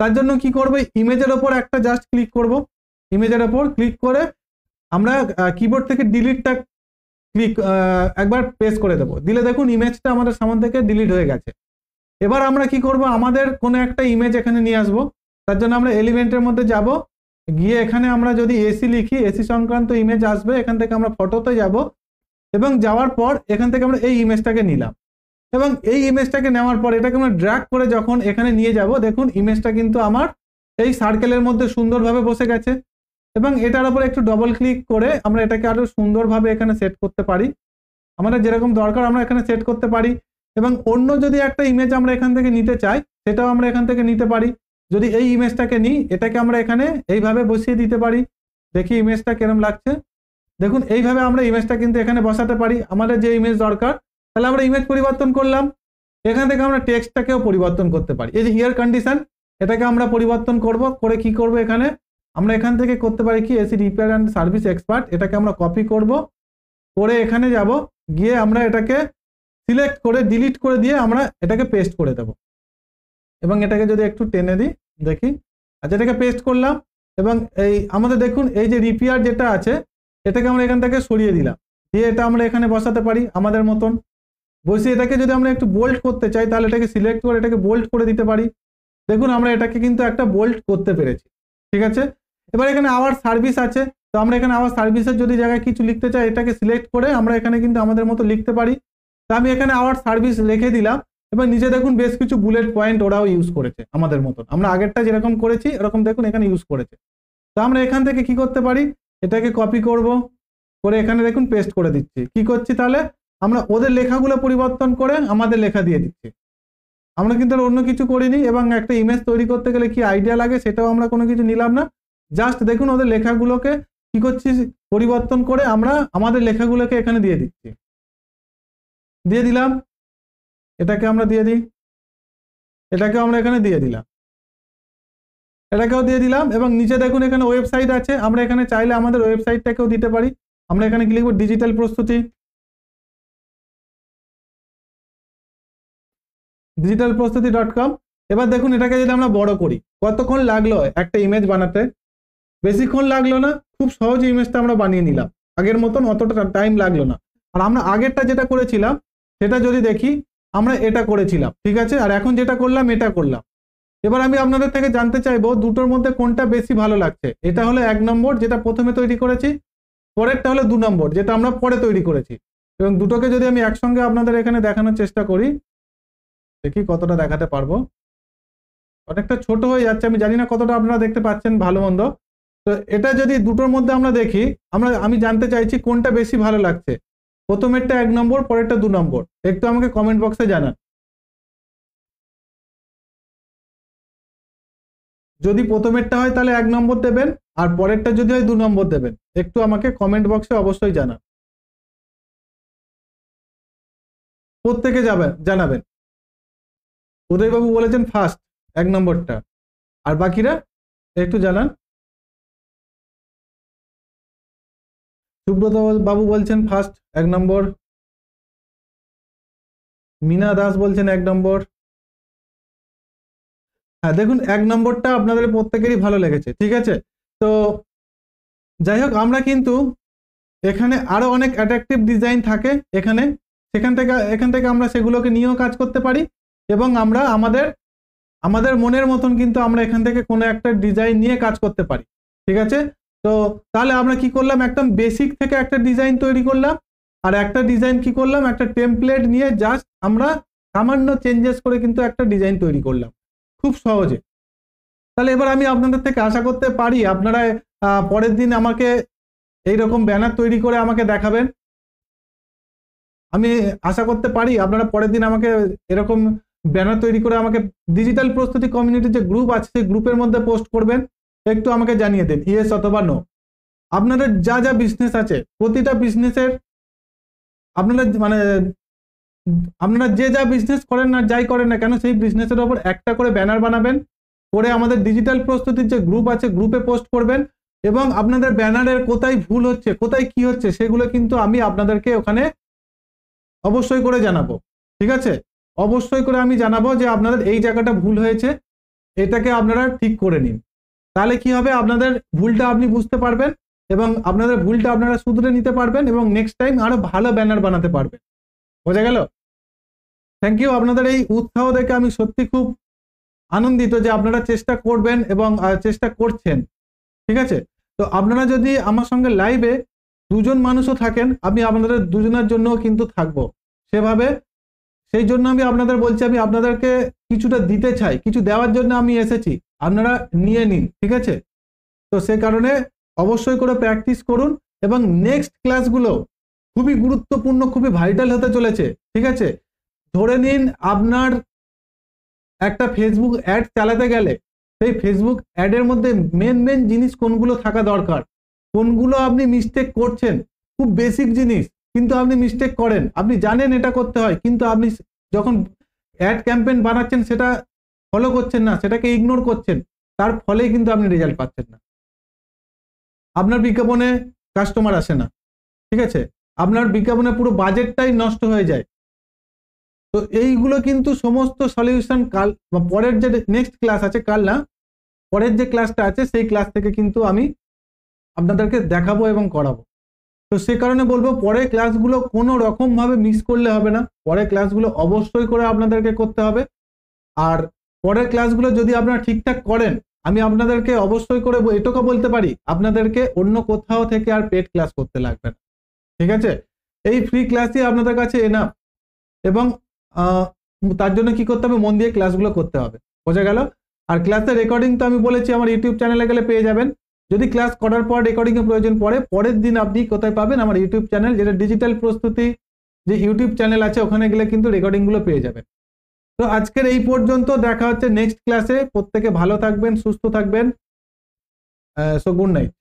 তার জন্য কি করব, ইমেজের ওপর একটা জাস্ট ক্লিক করব। ইমেজের ওপর ক্লিক করে আমরা কিবোর্ড থেকে ডিলিটটা একবার প্রেস করে দেবো, দিলে দেখুন ইমেজটা আমাদের সামনে থেকে ডিলিট হয়ে গেছে। এবার আমরা কি করব, আমাদের কোনো একটা ইমেজ এখানে নিয়ে আসব। তার জন্য আমরা এলিমেন্টের মধ্যে যাব, গিয়ে এখানে আমরা যদি এসি লিখি, এসি সংক্রান্ত ইমেজ আসবে, এখান থেকে আমরা ফটোতে যাব, এবং যাওয়ার পর এখান থেকে আমরা এই ইমেজটাকে নিলাম, এবং এই ইমেজটাকে নেওয়ার পর এটাকে আমরা ড্র্যাগ করে যখন এখানে নিয়ে যাব, দেখুন ইমেজটা কিন্তু আমার এই সার্কেলের মধ্যে সুন্দরভাবে বসে গেছে। এবং এটার উপর একটু ডবল ক্লিক করে আমরা এটাকে আরো সুন্দরভাবে এখানে সেট করতে পারি, আমাদের যেরকম দরকার আমরা এখানে সেট করতে পারি। এবং অন্য যদি একটা ইমেজ আমরা এখান থেকে নিতে চাই, সেটাও আমরা এখান থেকে নিতে পারি। যদি এই ইমেজটাকে নিই, এটাকে আমরা এখানে এইভাবে বসিয়ে দিতে পারি। দেখি ইমেজটা কিরম লাগছে, দেখুন এইভাবে আমরা ইমেজটা কিন্তু এখানে বসাতে পারি, আমাদের যে ইমেজ দরকার। তাহলে আমরা ইমেজ পরিবর্তন করলাম, এখান থেকে আমরা টেক্সটটাকেও পরিবর্তন করতে পারি। এই যে হিয়ার কন্ডিশন, এটাকে আমরা পরিবর্তন করব, করে কি করব, এখানে আমরা এখান থেকে করতে পারি কি, AC repair and service expert, এটাকে আমরা কপি করব, করে এখানে যাব, গিয়ে আমরা এটাকে সিলেক্ট করে ডিলিট করে দিয়ে আমরা এটাকে পেস্ট করে দেব। এবং এটাকে যদি একটু টেনে দিই, দেখি, আচ্ছা এটাকে পেস্ট করলাম। এবং এই আমাদের দেখুন এই যে রিপেয়ার যেটা আছে, এটাকে আমরা এখান থেকে সরিয়ে দিলাম, দিয়ে এটা আমরা এখানে বসাতে পারি আমাদের মতন বসিয়ে। এটাকে যদি আমরা একটু বোল্ড করতে চাই, তাহলে এটাকে সিলেক্ট করে এটাকে বোল্ড করে দিতে পারি। দেখুন আমরা এটাকে কিন্তু একটা বোল্ড করতে পেরেছি, ঠিক আছে। এবার এখানে আওয়ার সার্ভিস আছে, তো আমরা এখানে আওয়ার সার্ভিসের যদি জায়গায় কিছু লিখতে চাই, এটাকে সিলেক্ট করে আমরা এখানে কিন্তু আমাদের মতো লিখতে পারি। তো আমি এখানে আওয়ার সার্ভিস লিখে দিলাম, এবার নিচে দেখুন বেশ কিছু বুলেট পয়েন্ট ওরাও ইউজ করেছে আমাদের মতন, আমরা আগেরটা যেরকম করেছি এরকম দেখুন এখানে ইউজ করেছে। তো আমরা এখান থেকে কি করতে পারি, এটাকে কপি করব, করে এখানে দেখুন পেস্ট করে দিচ্ছি। কি করছি তাহলে, আমরা ওদের লেখাগুলো পরিবর্তন করে আমাদের লেখা দিয়ে দিচ্ছি, আমরা কিন্তু অন্য কিছু করিনি। এবং একটা ইমেজ তৈরি করতে গেলে কি আইডিয়া লাগে সেটাও আমরা কোনো কিছু নিলাম না, জাস্ট দেখুন ওদের লেখাগুলোকে কি করছি, পরিবর্তন করে আমরা আমাদের লেখাগুলোকে এখানে দিয়ে দিচ্ছি, দিয়ে দিলাম। এটাকে আমরা দিয়ে দিই, এটাকে আমরা এখানে দিয়ে দিলাম, এটাকেও দিয়ে দিলাম। এবং নিচে দেখুন এখানে ওয়েবসাইট আছে, আমরা এখানে চাইলে আমাদের ওয়েবসাইটটাকেও দিতে পারি। আমরা এখানে কি লিখবো, ডিজিটাল প্রস্তুতি, digitalprostuti.com। এবার দেখুন এটাকে যদি আমরা বড় করি, কতক্ষণ লাগলো একটা ইমেজ বানাতে, বেশিক্ষণ লাগলো না, খুব সহজে ইমেজটা আমরা বানিয়ে নিলাম, আগের মতন অতটা টাইম লাগলো না। আর আমরা আগেরটা যেটা করেছিলাম সেটা যদি দেখি, আমরা এটা করেছিলাম, ঠিক আছে, আর এখন যেটা করলাম এটা করলাম। এবার আমি আপনাদের থেকে জানতে চাইবো দুটোর মধ্যে কোনটা বেশি ভালো লাগছে। এটা হলো 1 নম্বর যেটা প্রথমে তৈরি করেছি, পরেরটা হলো 2 নম্বর যেটা আমরা পরে তৈরি করেছি। এবং দুটোকে যদি আমি একসঙ্গে আপনাদের এখানে দেখানোর চেষ্টা করি, দেখি কতটা দেখাতে পারবো। অনেকটা ছোট হয়ে যাচ্ছে, আমি জানি না কতটা আপনারা দেখতে পাচ্ছেন ভালো মন্দ। তো এটা যদি দুটোর মধ্যে আমরা দেখি, আমি জানতে চাইছি কোনটা বেশি ভালো লাগছে, প্রথমেরটা 1 নম্বর, পরেরটা 2 নম্বর। একটু আমাকে কমেন্ট বক্সে জানান। যদি প্রথমেরটা হয় তাহলে 1 নম্বর দেবেন, আর পরেরটা যদি হয় 2 নম্বর দেবেন। একটু আমাকে কমেন্ট বক্সে অবশ্যই জানান, প্রত্যেকে জানাবেন। উদয়বাবু বলেছেন ফার্স্ট, 1 নম্বরটা, আর বাকিরা একটু জানান। সুব্রত বাবু বলছেন ফার্স্ট, 1 নম্বর। মিনা দাস বলছেন 1 নম্বর। হ্যাঁ দেখুন 1 নম্বরটা আপনাদের প্রত্যেকেরই ভালো লেগেছে, ঠিক আছে। তো যাই হোক, আমরা কিন্তু এখানে আরো অনেক অ্যাট্রাকটিভ ডিজাইন থাকে এখানে, এখান থেকে আমরা সেগুলোকে নিয়েও কাজ করতে পারি, এবং আমরা আমাদের মনের মতন কিন্তু আমরা এখান থেকে কোনো একটা ডিজাইন নিয়ে কাজ করতে পারি, ঠিক আছে। তো তাহলে আমরা কি করলাম, একদম বেসিক থেকে একটা ডিজাইন তৈরি করলাম, আর একটা ডিজাইন কি করলাম, একটা টেমপ্লেট নিয়ে জাস্ট আমরা সামান্য চেঞ্জেস করে কিন্তু একটা ডিজাইন তৈরি করলাম খুব সহজে। তাহলে এবার আমি আপনাদের থেকে আশা করতে পারি আপনারা পরের দিন আমাকে এইরকম ব্যানার তৈরি করে আমাকে দেখাবেন। আমি আশা করতে পারি আপনারা পরের দিন আমাকে এরকম ব্যানার তৈরি করে আমাকে ডিজিটাল প্রস্তুতি কমিউনিটির যে গ্রুপ আছে সেই গ্রুপের মধ্যে পোস্ট করবেন। একটু আমাকে জানিয়ে দিন ইয়েস অথবা নো। আপনাদের যা যা বিজনেস আছে প্রতিটা বিজনেসের আপনারা যে যা বিজনেস করেন না, যাই করেন না কেন, সেই বিজনেসের ওপর একটা করে ব্যানার বানাবেন, করে আমাদের ডিজিটাল প্রস্তুতির যে গ্রুপ আছে গ্রুপে পোস্ট করবেন, এবং আপনাদের ব্যানারের কোথায় ভুল হচ্ছে, কোথায় কি হচ্ছে, সেগুলো কিন্তু আমি আপনাদেরকে ওখানে অবশ্যই করে জানাবো, ঠিক আছে। অবশ্যই করে আমি জানাবো যে আপনাদের এই জায়গাটা ভুল হয়েছে, এটাকে আপনারা ঠিক করে নিন। তাহলে কি হবে, আপনাদের ভুলটা আপনি বুঝতে পারবেন, এবং আপনাদের ভুলটা আপনারা শুধরে নিতে পারবেন, এবং নেক্সট টাইম আরো ভালো ব্যানার বানাতে পারবেন। বোঝা গেল? Thank you. আপনাদের এই উৎসাহ দেখে আমি সত্যি খুব আনন্দিত যে আপনারা চেষ্টা করবেন এবং চেষ্টা করছেন, ঠিক আছে। তো আপনারা যদি আমার সঙ্গে লাইভে 2 জন মানুষও থাকেন, আমি আপনাদের দুজনের জন্য কিন্তু থাকবো সেভাবে। সেই জন্য আমি আপনাদের বলছি, আমি আপনাদেরকে কিছুটা দিতে চাই, কিছু দেওয়ার জন্য আমি এসেছি, আপনারা নিয়ে নিন, ঠিক আছে। তো সে কারণে অবশ্যই করে প্র্যাকটিস করুন, এবং নেক্সট ক্লাসগুলো খুবই গুরুত্বপূর্ণ, খুবই ভাইটাল হতে চলেছে, ঠিক আছে। ধরে নিন আপনার একটা ফেসবুক অ্যাড চালাতে গেলে সেই ফেসবুক অ্যাডের মধ্যে মেন জিনিস কোনগুলো থাকা দরকার, কোনগুলো আপনি মিস্টেক করছেন, খুব বেসিক জিনিস কিন্তু আপনি মিস্টেক করেন, আপনি জানেন এটা করতে হয়, কিন্তু আপনি যখন অ্যাড ক্যাম্পেইন বানাচ্ছেন সেটা ফলো করছেন না, সেটাকে ইগনোর করছেন, তার ফলেই কিন্তু আপনি রেজাল্ট পাচ্ছেন না। আপনার বিজ্ঞাপনে কাস্টমার আসে না, ঠিক আছে, আপনার বিজ্ঞাপনে পুরো বাজেটটাই নষ্ট হয়ে যায়। তো এইগুলো কিন্তু সমস্ত সলিউশন কাল বা পরের যে নেক্সট ক্লাস আছে, কাল না, পরের যে ক্লাসটা আছে সেই ক্লাস থেকে কিন্তু আমি আপনাদেরকে দেখাবো এবং করাবো। তো সে কারণে বলবো পরের ক্লাসগুলো কোনো রকম ভাবে মিস করলে হবে না, পরের ক্লাসগুলো অবশ্যই করে আপনাদেরকে করতে হবে। আর পরের ক্লাসগুলো যদি আপনারা ঠিকঠাক করেন, আমি আপনাদেরকে অবশ্যই করে এটুকু বলতে পারি, আপনাদেরকে অন্য কোথাও থেকে আর পেড ক্লাস করতে লাগবে না, ঠিক আছে। এই ফ্রি ক্লাসই আপনাদের কাছে এনাফ, এবং তার জন্য কি করতে হবে, মন দিয়ে ক্লাসগুলো করতে হবে। বোঝা গেল? আর ক্লাসের রেকর্ডিং তো আমি বলেছি আমার ইউটিউব চ্যানেলে গেলে পেয়ে যাবেন। যদি ক্লাস করার পর রেকর্ডিং এর প্রয়োজন পড়ে, পরের দিন আপনি কোথায় পাবেন, আমার ইউটিউব চ্যানেল, যেটা ডিজিটাল প্রস্তুতি যে ইউটিউব চ্যানেল আছে, ওখানে গেলে কিন্তু রেকর্ডিং গুলো পেয়ে যাবেন। তো আজকের এই পর্যন্ত, দেখা হচ্ছে নেক্সট ক্লাসে। প্রত্যেকে ভালো থাকবেন, সুস্থ থাকবেন। So good night.